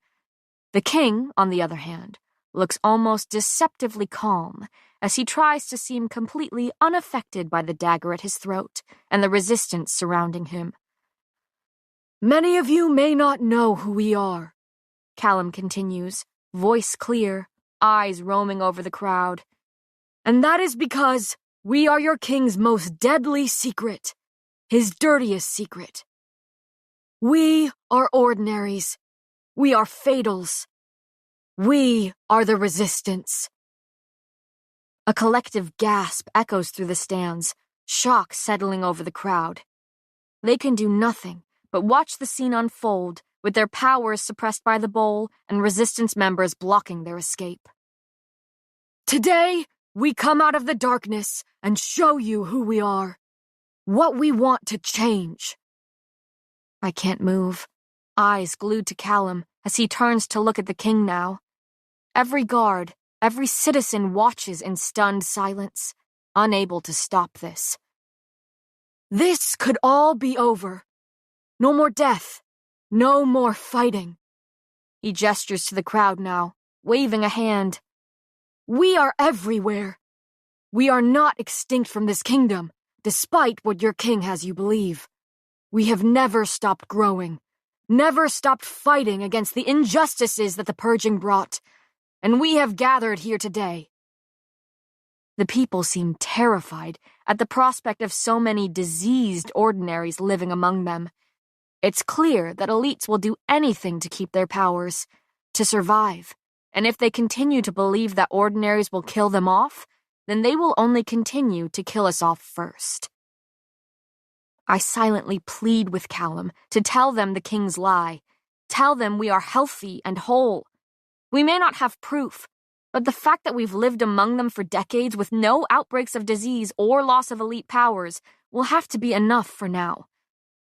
S2: The king, on the other hand, looks almost deceptively calm as he tries to seem completely unaffected by the dagger at his throat and the resistance surrounding him. Many of you may not know who we are, Callum continues, voice clear, eyes roaming over the crowd. And that is because we are your king's most deadly secret, his dirtiest secret. We are ordinaries. We are fatals. We are the resistance. A collective gasp echoes through the stands, shock settling over the crowd. They can do nothing but watch the scene unfold, with their powers suppressed by the bowl and resistance members blocking their escape. Today, we come out of the darkness and show you who we are, what we want to change. I can't move, eyes glued to Callum as he turns to look at the king now. Every guard, every citizen watches in stunned silence, unable to stop this. This could all be over. No more death, no more fighting. He gestures to the crowd now, waving a hand. We are everywhere. We are not extinct from this kingdom, despite what your king has you believe. We have never stopped growing, never stopped fighting against the injustices that the purging brought, and we have gathered here today. The people seem terrified at the prospect of so many diseased ordinaries living among them. It's clear that elites will do anything to keep their powers, to survive, and if they continue to believe that ordinaries will kill them off, then they will only continue to kill us off first. I silently plead with Callum to tell them the king's lie, tell them we are healthy and whole. We may not have proof, but the fact that we've lived among them for decades with no outbreaks of disease or loss of elite powers will have to be enough for now.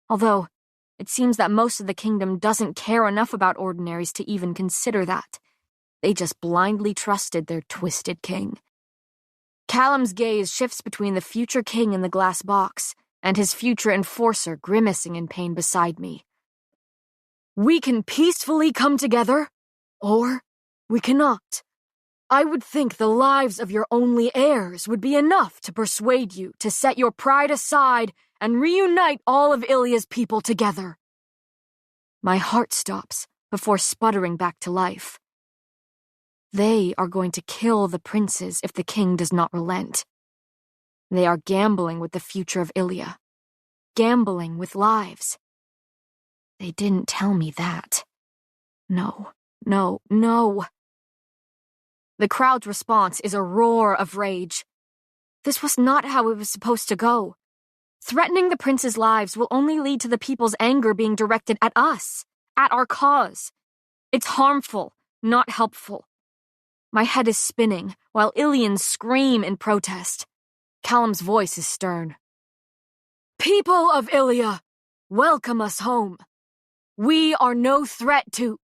S2: Although, it seems that most of the kingdom doesn't care enough about ordinaries to even consider that. They just blindly trusted their twisted king. Callum's gaze shifts between the future king in the glass box and his future enforcer grimacing in pain beside me. We can peacefully come together, or we cannot. I would think the lives of your only heirs would be enough to persuade you to set your pride aside and reunite all of Ilia's people together. My heart stops before sputtering back to life. They are going to kill the princes if the king does not relent. They are gambling with the future of Ilia. Gambling with lives. They didn't tell me that. No, no, no. The crowd's response is a roar of rage. This was not how it was supposed to go. Threatening the prince's lives will only lead to the people's anger being directed at us, at our cause. It's harmful, not helpful. My head is spinning, while Ilians scream in protest. Callum's voice is stern. People of Ilia, welcome us home. We are no threat to...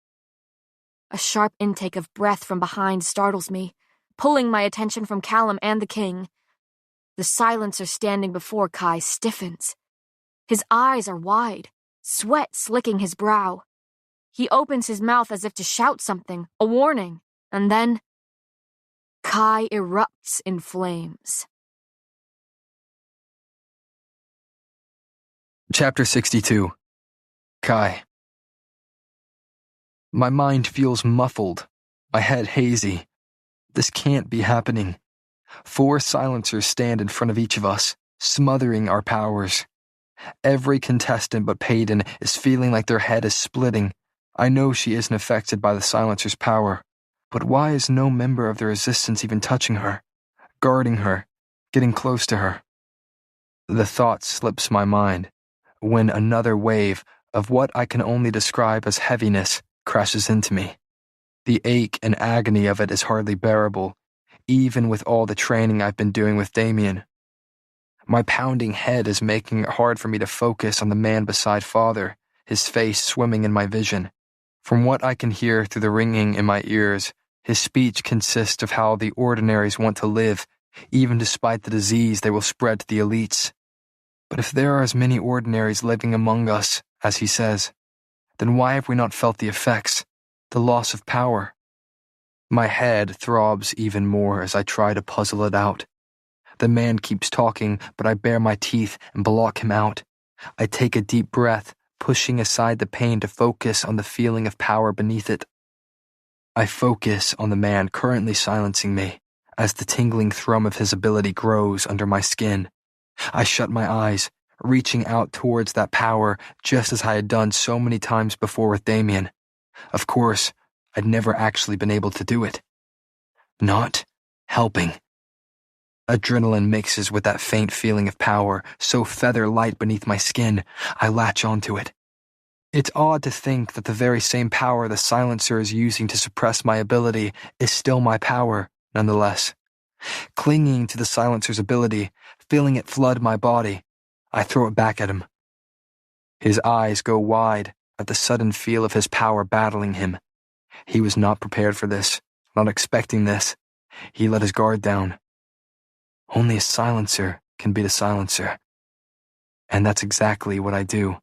S2: A sharp intake of breath from behind startles me, pulling my attention from Callum and the king. The silencer standing before Kai stiffens. His eyes are wide, sweat slicking his brow. He opens his mouth as if to shout something, a warning, and then... Kai erupts in flames.
S1: Chapter 62. Kai. My mind feels muffled, my head hazy. This can't be happening. 4 silencers stand in front of each of us, smothering our powers. Every contestant but Payton is feeling like their head is splitting. I know she isn't affected by the silencer's power, but why is no member of the resistance even touching her, guarding her, getting close to her? The thought slips my mind when another wave of what I can only describe as heaviness crashes into me. The ache and agony of it is hardly bearable, even with all the training I've been doing with Damien. My pounding head is making it hard for me to focus on the man beside Father, his face swimming in my vision. From what I can hear through the ringing in my ears, his speech consists of how the ordinaries want to live, even despite the disease they will spread to the elites. But if there are as many ordinaries living among us, as he says, then why have we not felt the effects, the loss of power? My head throbs even more as I try to puzzle it out. The man keeps talking, but I bare my teeth and block him out. I take a deep breath, pushing aside the pain to focus on the feeling of power beneath it. I focus on the man currently silencing me, as the tingling thrum of his ability grows under my skin. I shut my eyes, reaching out towards that power just as I had done so many times before with Damien. Of course, I'd never actually been able to do it. Not helping. Adrenaline mixes with that faint feeling of power, so feather light beneath my skin, I latch onto it. It's odd to think that the very same power the silencer is using to suppress my ability is still my power, nonetheless. Clinging to the silencer's ability, feeling it flood my body, I throw it back at him. His eyes go wide at the sudden feel of his power battling him. He was not prepared for this, not expecting this. He let his guard down. Only a silencer can beat a silencer. And that's exactly what I do.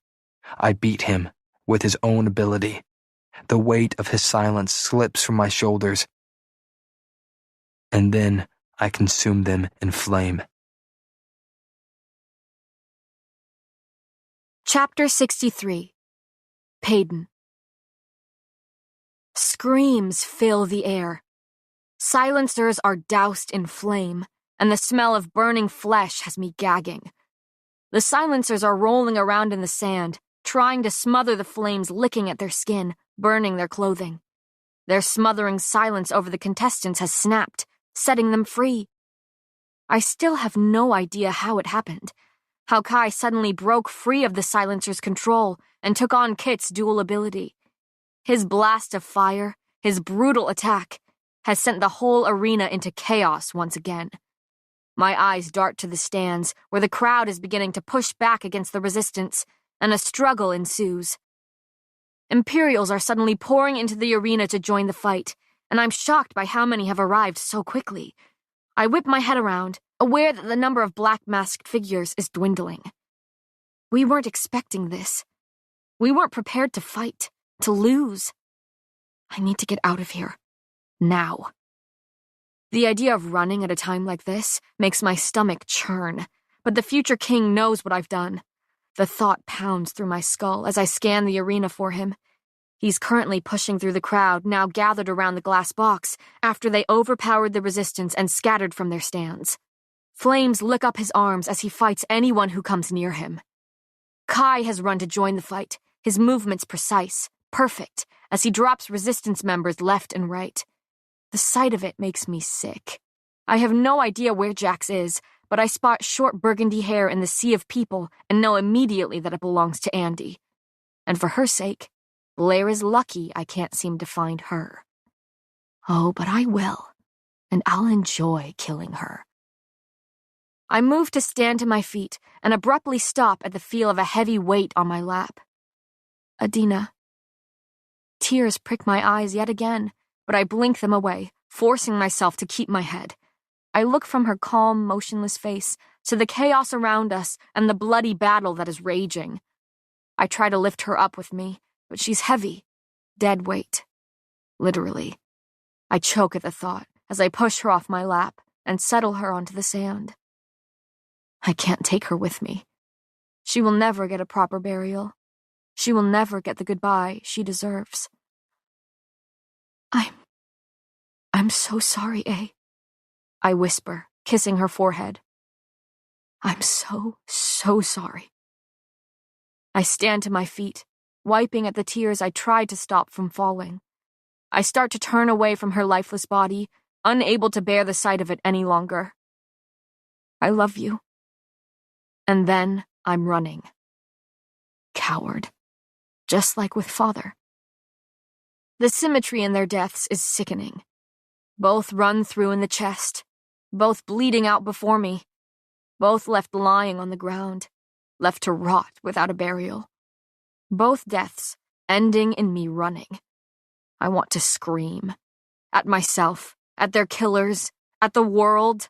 S1: I beat him with his own ability. The weight of his silence slips from my shoulders. And then I consume them in flame.
S2: Chapter 63. Payton. Screams fill the air. Silencers are doused in flame, and the smell of burning flesh has me gagging. The silencers are rolling around in the sand, trying to smother the flames licking at their skin, burning their clothing. Their smothering silence over the contestants has snapped, setting them free. I still have no idea how it happened, how Kai suddenly broke free of the silencer's control and took on Kit's dual ability. His blast of fire, his brutal attack, has sent the whole arena into chaos once again. My eyes dart to the stands, where the crowd is beginning to push back against the resistance, and a struggle ensues. Imperials are suddenly pouring into the arena to join the fight, and I'm shocked by how many have arrived so quickly. I whip my head around, aware that the number of black-masked figures is dwindling. We weren't expecting this. We weren't prepared to fight, to lose. I need to get out of here. Now. The idea of running at a time like this makes my stomach churn, but the future king knows what I've done. The thought pounds through my skull as I scan the arena for him. He's currently pushing through the crowd, now gathered around the glass box, after they overpowered the resistance and scattered from their stands. Flames lick up his arms as he fights anyone who comes near him. Kai has run to join the fight, his movements precise, perfect, as he drops resistance members left and right. The sight of it makes me sick. I have no idea where Jax is, but I spot short burgundy hair in the sea of people and know immediately that it belongs to Andy. And for her sake, Blair is lucky I can't seem to find her. Oh, but I will, and I'll enjoy killing her. I move to stand to my feet and abruptly stop at the feel of a heavy weight on my lap. Adina. Tears prick my eyes yet again, but I blink them away, forcing myself to keep my head. I look from her calm, motionless face to the chaos around us and the bloody battle that is raging. I try to lift her up with me, but she's heavy, dead weight. Literally. I choke at the thought as I push her off my lap and settle her onto the sand. I can't take her with me. She will never get a proper burial. She will never get the goodbye she deserves. I'm so sorry, A. I whisper, kissing her forehead. I'm so sorry. I stand to my feet, wiping at the tears I tried to stop from falling. I start to turn away from her lifeless body, unable to bear the sight of it any longer. I love you. And then I'm running. Coward. Just like with Father. The symmetry in their deaths is sickening. Both run through in the chest, both bleeding out before me, both left lying on the ground, left to rot without a burial. Both deaths ending in me running. I want to scream. At myself, at their killers, at the world.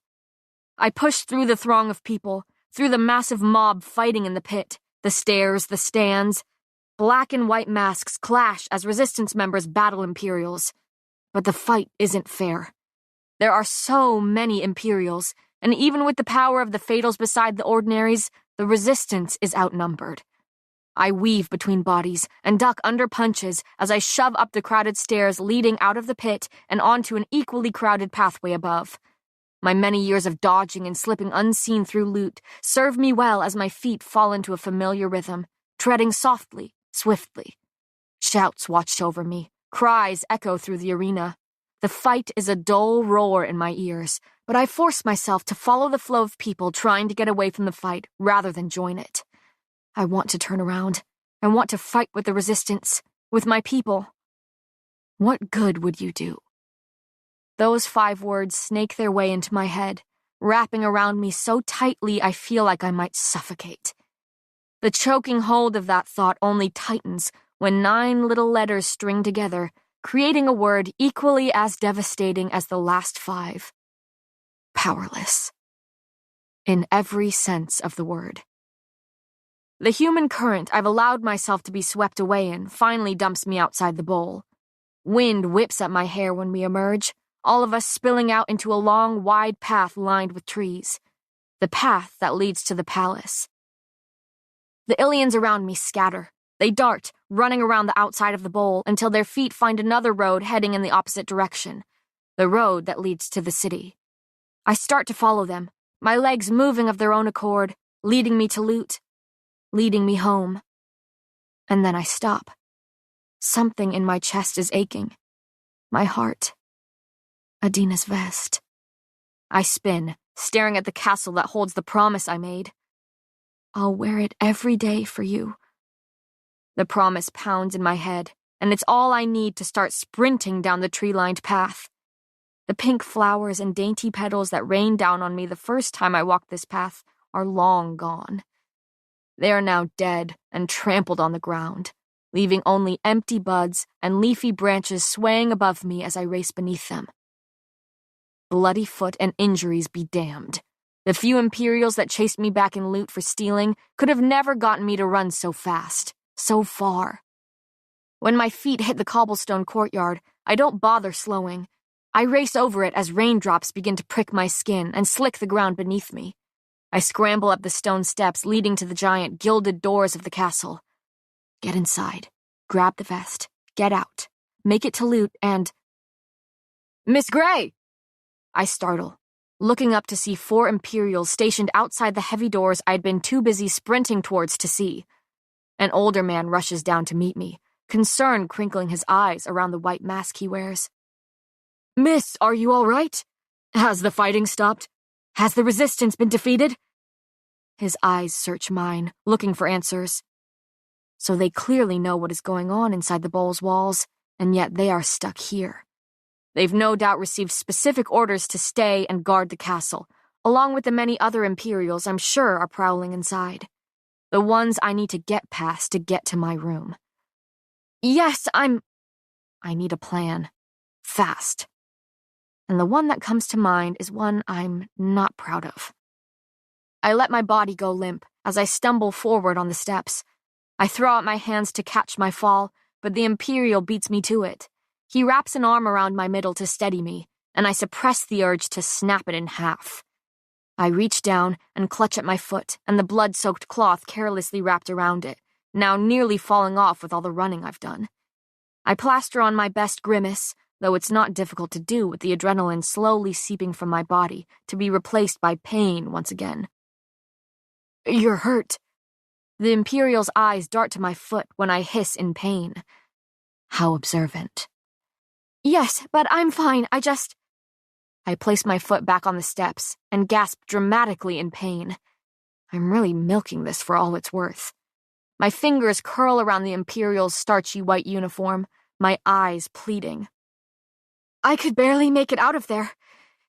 S2: I push through the throng of people, through the massive mob fighting in the pit, the stairs, the stands. Black and white masks clash as resistance members battle Imperials. But the fight isn't fair. There are so many Imperials, and even with the power of the Fatals beside the Ordinaries, the resistance is outnumbered. I weave between bodies and duck under punches as I shove up the crowded stairs leading out of the pit and onto an equally crowded pathway above. My many years of dodging and slipping unseen through loot serve me well as my feet fall into a familiar rhythm, treading softly, swiftly. Shouts watch over me, cries echo through the arena. The fight is a dull roar in my ears, but I force myself to follow the flow of people trying to get away from the fight rather than join it. I want to turn around. I want to fight with the resistance, with my people. What good would you do? Those 5 words snake their way into my head, wrapping around me so tightly I feel like I might suffocate. The choking hold of that thought only tightens when 9 little letters string together, creating a word equally as devastating as the last 5. Powerless. In every sense of the word. The human current I've allowed myself to be swept away in finally dumps me outside the bowl. Wind whips at my hair when we emerge, all of us spilling out into a long, wide path lined with trees. The path that leads to the palace. The aliens around me scatter. They dart, running around the outside of the bowl until their feet find another road heading in the opposite direction. The road that leads to the city. I start to follow them, my legs moving of their own accord, leading me to loot, leading me home. And then I stop. Something in my chest is aching. My heart. Adina's vest. I spin, staring at the castle that holds the promise I made. I'll wear it every day for you. The promise pounds in my head, and it's all I need to start sprinting down the tree-lined path. The pink flowers and dainty petals that rained down on me the first time I walked this path are long gone. They are now dead and trampled on the ground, leaving only empty buds and leafy branches swaying above me as I race beneath them. Bloody foot and injuries be damned. The few Imperials that chased me back in loot for stealing could have never gotten me to run so fast, so far. When my feet hit the cobblestone courtyard, I don't bother slowing. I race over it as raindrops begin to prick my skin and slick the ground beneath me. I scramble up the stone steps leading to the giant gilded doors of the castle. Get inside, grab the vest, get out, make it to loot, and... Miss Gray! I startle, looking up to see 4 Imperials stationed outside the heavy doors I'd been too busy sprinting towards to see. An older man rushes down to meet me, concern crinkling his eyes around the white mask he wears. Miss, are you all right? Has the fighting stopped? Has the resistance been defeated? His eyes search mine, looking for answers. So they clearly know what is going on inside the bowl's walls, and yet they are stuck here. They've no doubt received specific orders to stay and guard the castle, along with the many other Imperials I'm sure are prowling inside. The ones I need to get past to get to my room. Yes, I need a plan. Fast. And the one that comes to mind is one I'm not proud of. I let my body go limp as I stumble forward on the steps. I throw out my hands to catch my fall, but the Imperial beats me to it. He wraps an arm around my middle to steady me, and I suppress the urge to snap it in half. I reach down and clutch at my foot and the blood-soaked cloth carelessly wrapped around it, now nearly falling off with all the running I've done. I plaster on my best grimace, though it's not difficult to do with the adrenaline slowly seeping from my body to be replaced by pain once again. You're hurt. The Imperial's eyes dart to my foot when I hiss in pain. How observant. Yes, but I'm fine, I place my foot back on the steps and gasp dramatically in pain. I'm really milking this for all it's worth. My fingers curl around the Imperial's starchy white uniform, my eyes pleading. I could barely make it out of there.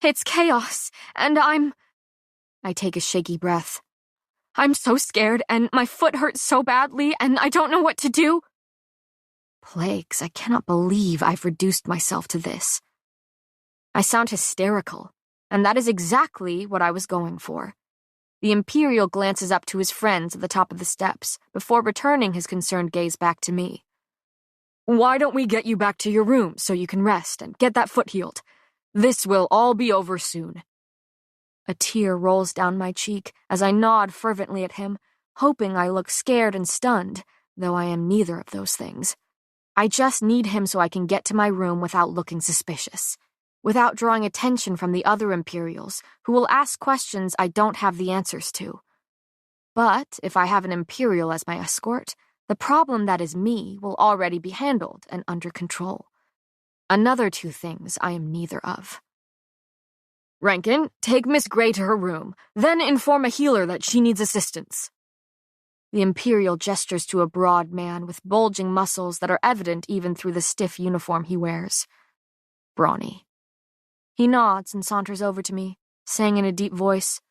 S2: It's chaos, and I take a shaky breath. I'm so scared, and my foot hurts so badly, and I don't know what to do. Plagues, I cannot believe I've reduced myself to this. I sound hysterical, and that is exactly what I was going for. The Imperial glances up to his friends at the top of the steps before returning his concerned gaze back to me. Why don't we get you back to your room so you can rest and get that foot healed? This will all be over soon. A tear rolls down my cheek as I nod fervently at him, hoping I look scared and stunned, though I am neither of those things. I just need him so I can get to my room without looking suspicious, without drawing attention from the other Imperials, who will ask questions I don't have the answers to. But if I have an Imperial as my escort, the problem that is me will already be handled and under control. Another 2 things I am neither of. Rankin, take Miss Gray to her room, then inform a healer that she needs assistance. The Imperial gestures to a broad man with bulging muscles that are evident even through the stiff uniform he wears. Brawny. He nods and saunters over to me, saying in a deep voice,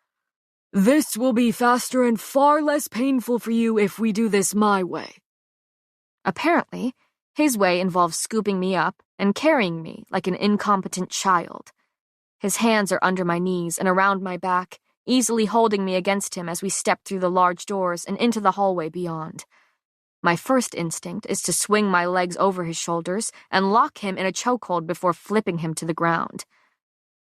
S2: "This will be faster and far less painful for you if we do this my way." Apparently, his way involves scooping me up and carrying me like an incompetent child. His hands are under my knees and around my back, easily holding me against him as we step through the large doors and into the hallway beyond. My first instinct is to swing my legs over his shoulders and lock him in a chokehold before flipping him to the ground.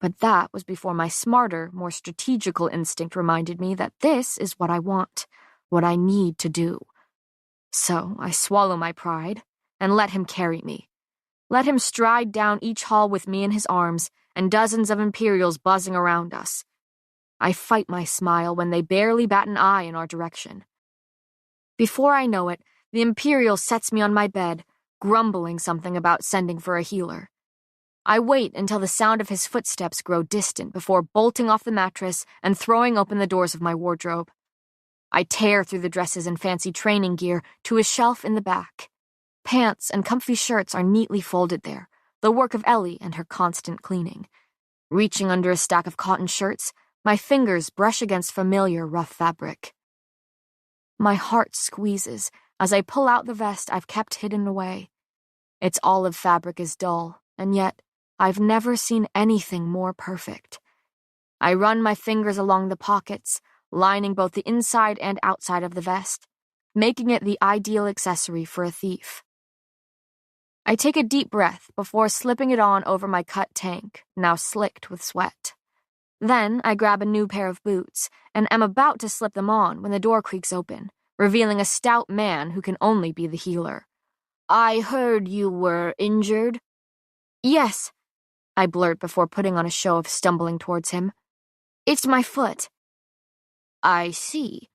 S2: But that was before my smarter, more strategical instinct reminded me that this is what I want, what I need to do. So I swallow my pride and let him carry me. Let him stride down each hall with me in his arms and dozens of Imperials buzzing around us. I fight my smile when they barely bat an eye in our direction. Before I know it, the Imperial sets me on my bed, grumbling something about sending for a healer. I wait until the sound of his footsteps grow distant before bolting off the mattress and throwing open the doors of my wardrobe. I tear through the dresses and fancy training gear to a shelf in the back. Pants and comfy shirts are neatly folded there, the work of Ellie and her constant cleaning. Reaching under a stack of cotton shirts, my fingers brush against familiar rough fabric. My heart squeezes as I pull out the vest I've kept hidden away. Its olive fabric is dull, and yet I've never seen anything more perfect. I run my fingers along the pockets, lining both the inside and outside of the vest, making it the ideal accessory for a thief. I take a deep breath before slipping it on over my cut tank, now slicked with sweat. Then I grab a new pair of boots and am about to slip them on when the door creaks open, revealing a stout man who can only be the healer. "I heard you were injured?" "Yes," I blurt before putting on a show of stumbling towards him. "It's my foot." "I see."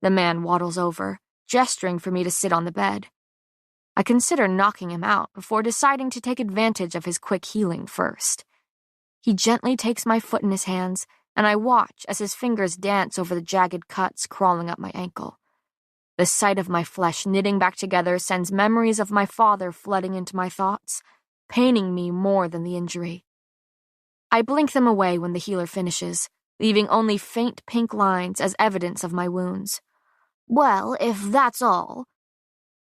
S2: The man waddles over, gesturing for me to sit on the bed. I consider knocking him out before deciding to take advantage of his quick healing first. He gently takes my foot in his hands, and I watch as his fingers dance over the jagged cuts crawling up my ankle. The sight of my flesh knitting back together sends memories of my father flooding into my thoughts, paining me more than the injury. I blink them away when the healer finishes, leaving only faint pink lines as evidence of my wounds. "Well, if that's all..."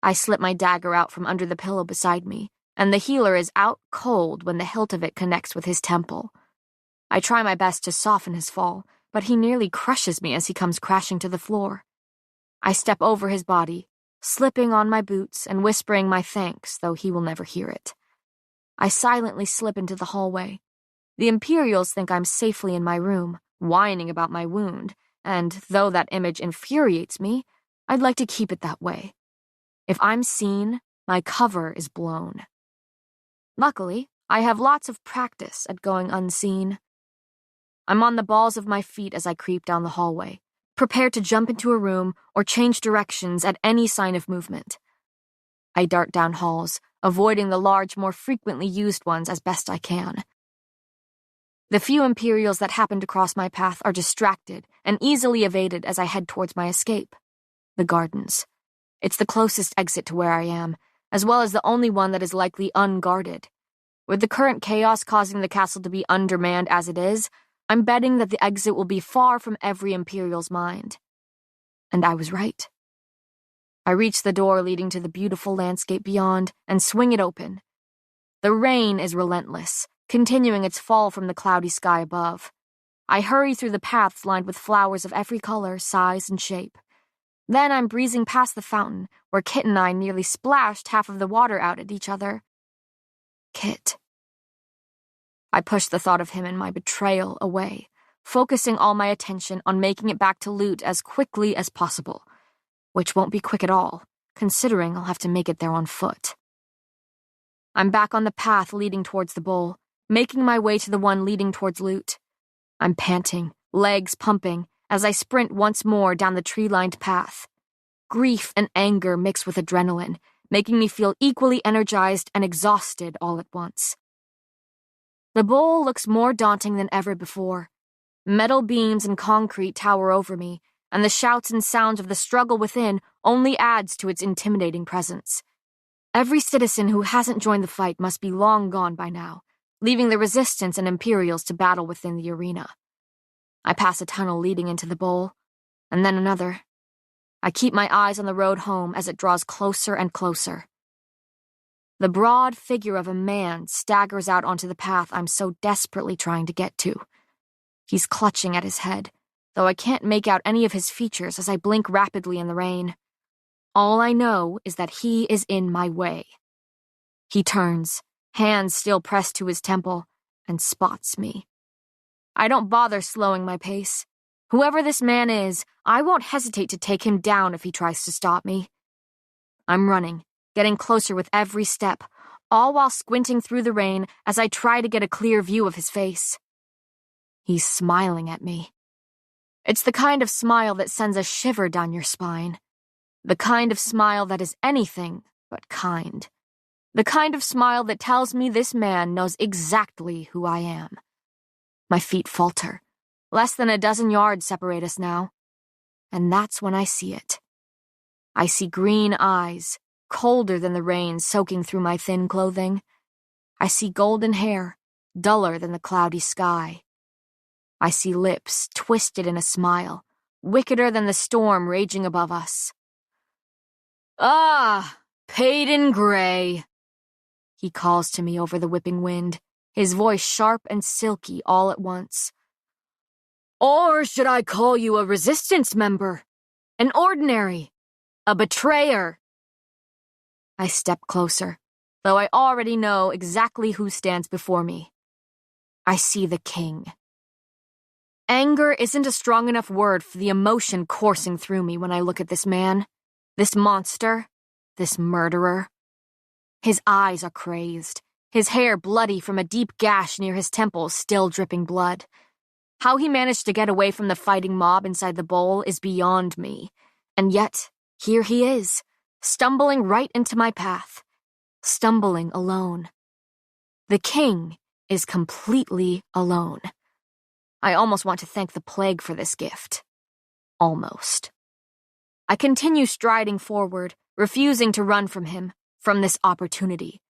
S2: I slip my dagger out from under the pillow beside me, and the healer is out cold when the hilt of it connects with his temple. I try my best to soften his fall, but he nearly crushes me as he comes crashing to the floor. I step over his body, slipping on my boots and whispering my thanks, though he will never hear it. I silently slip into the hallway. The Imperials think I'm safely in my room, whining about my wound, and though that image infuriates me, I'd like to keep it that way. If I'm seen, my cover is blown. Luckily, I have lots of practice at going unseen. I'm on the balls of my feet as I creep down the hallway, prepared to jump into a room or change directions at any sign of movement. I dart down halls, avoiding the large, more frequently used ones as best I can. The few Imperials that happen to cross my path are distracted and easily evaded as I head towards my escape. The gardens. It's the closest exit to where I am, as well as the only one that is likely unguarded. With the current chaos causing the castle to be undermanned as it is, I'm betting that the exit will be far from every Imperial's mind. And I was right. I reach the door leading to the beautiful landscape beyond and swing it open. The rain is relentless, continuing its fall from the cloudy sky above. I hurry through the paths lined with flowers of every color, size, and shape. Then I'm breezing past the fountain, where Kit and I nearly splashed half of the water out at each other. Kit. I push the thought of him and my betrayal away, focusing all my attention on making it back to Loot as quickly as possible, which won't be quick at all, considering I'll have to make it there on foot. I'm back on the path leading towards the bowl, making my way to the one leading towards Loot. I'm panting, legs pumping, as I sprint once more down the tree-lined path. Grief and anger mix with adrenaline, making me feel equally energized and exhausted all at once. The bowl looks more daunting than ever before. Metal beams and concrete tower over me, and the shouts and sounds of the struggle within only adds to its intimidating presence. Every citizen who hasn't joined the fight must be long gone by now, leaving the Resistance and Imperials to battle within the arena. I pass a tunnel leading into the bowl, and then another. I keep my eyes on the road home as it draws closer and closer. The broad figure of a man staggers out onto the path I'm so desperately trying to get to. He's clutching at his head, though I can't make out any of his features as I blink rapidly in the rain. All I know is that he is in my way. He turns, hands still pressed to his temple, and spots me. I don't bother slowing my pace. Whoever this man is, I won't hesitate to take him down if he tries to stop me. I'm running, getting closer with every step, all while squinting through the rain as I try to get a clear view of his face. He's smiling at me. It's the kind of smile that sends a shiver down your spine. The kind of smile that is anything but kind. The kind of smile that tells me this man knows exactly who I am. My feet falter. Less than a dozen yards separate us now. And that's when I see it. I see green eyes, colder than the rain soaking through my thin clothing. I see golden hair, duller than the cloudy sky. I see lips twisted in a smile, wickeder than the storm raging above us. "Ah, Peyton Gray," he calls to me over the whipping wind, his voice sharp and silky all at once. "Or should I call you a Resistance member? An ordinary? A betrayer?" I step closer, though I already know exactly who stands before me. I see the king. Anger isn't a strong enough word for the emotion coursing through me when I look at this man, this monster, this murderer. His eyes are crazed, his hair bloody from a deep gash near his temple still dripping blood. How he managed to get away from the fighting mob inside the bowl is beyond me, and yet, here he is, stumbling right into my path, stumbling alone. The king is completely alone. I almost want to thank the plague for this gift. Almost. I continue striding forward, refusing to run from him, from this opportunity.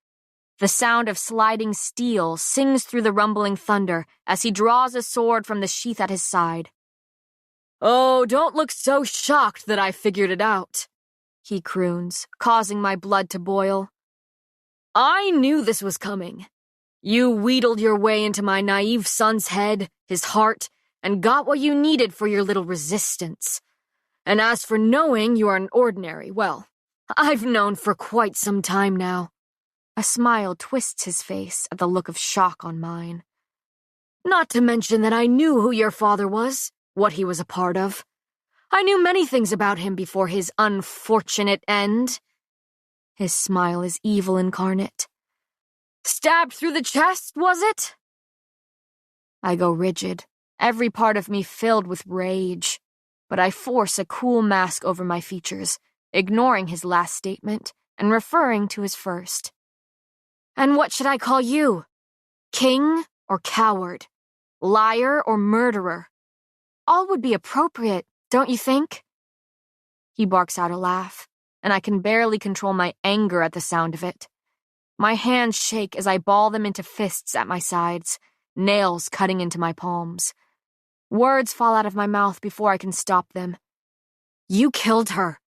S2: The sound of sliding steel sings through the rumbling thunder as he draws a sword from the sheath at his side. "Oh, don't look so shocked that I figured it out," he croons, causing my blood to boil. "I knew this was coming. You wheedled your way into my naive son's head, his heart, and got what you needed for your little resistance. And as for knowing you are an ordinary, well, I've known for quite some time now." A smile twists his face at the look of shock on mine. "Not to mention that I knew who your father was, what he was a part of. I knew many things about him before his unfortunate end." His smile is evil incarnate. "Stabbed through the chest, was it?" I go rigid, every part of me filled with rage, but I force a cool mask over my features, ignoring his last statement and referring to his first. "And what should I call you? King or coward? Liar or murderer? All would be appropriate, don't you think?" He barks out a laugh, and I can barely control my anger at the sound of it. My hands shake as I ball them into fists at my sides, nails cutting into my palms. Words fall out of my mouth before I can stop them. "You killed her."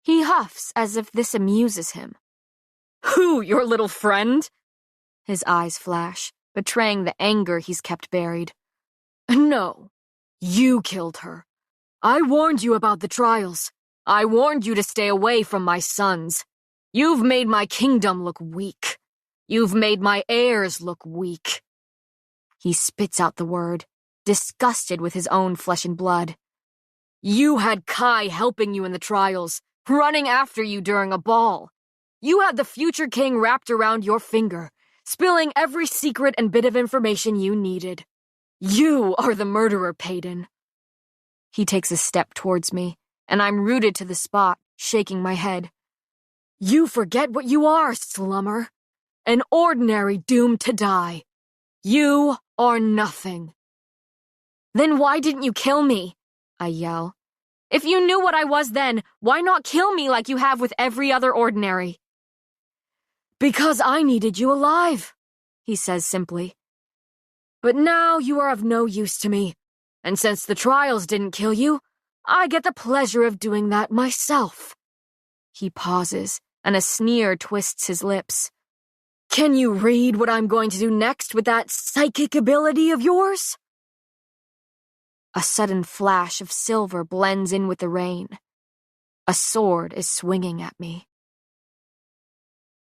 S2: He huffs as if this amuses him. "Who, your little friend?" His eyes flash, betraying the anger he's kept buried. "No, you killed her. I warned you about the trials. I warned you to stay away from my sons. You've made my kingdom look weak. You've made my heirs look weak." He spits out the word, disgusted with his own flesh and blood. "You had Kai helping you in the trials, running after you during a ball. You had the future king wrapped around your finger, spilling every secret and bit of information you needed. You are the murderer, Peyton." He takes a step towards me, and I'm rooted to the spot, shaking my head. "You forget what you are, slummer. An ordinary doomed to die. You are nothing." "Then why didn't you kill me?" I yell. "If you knew what I was then, why not kill me like you have with every other ordinary?" "Because I needed you alive. he says simply. But now you are of no use to me, and since the trials didn't kill you, I get the pleasure of doing that myself. He pauses, and a sneer twists his lips. Can you read what I'm going to do next with that psychic ability of yours? A sudden flash of silver blends in with the rain. A sword is swinging at me.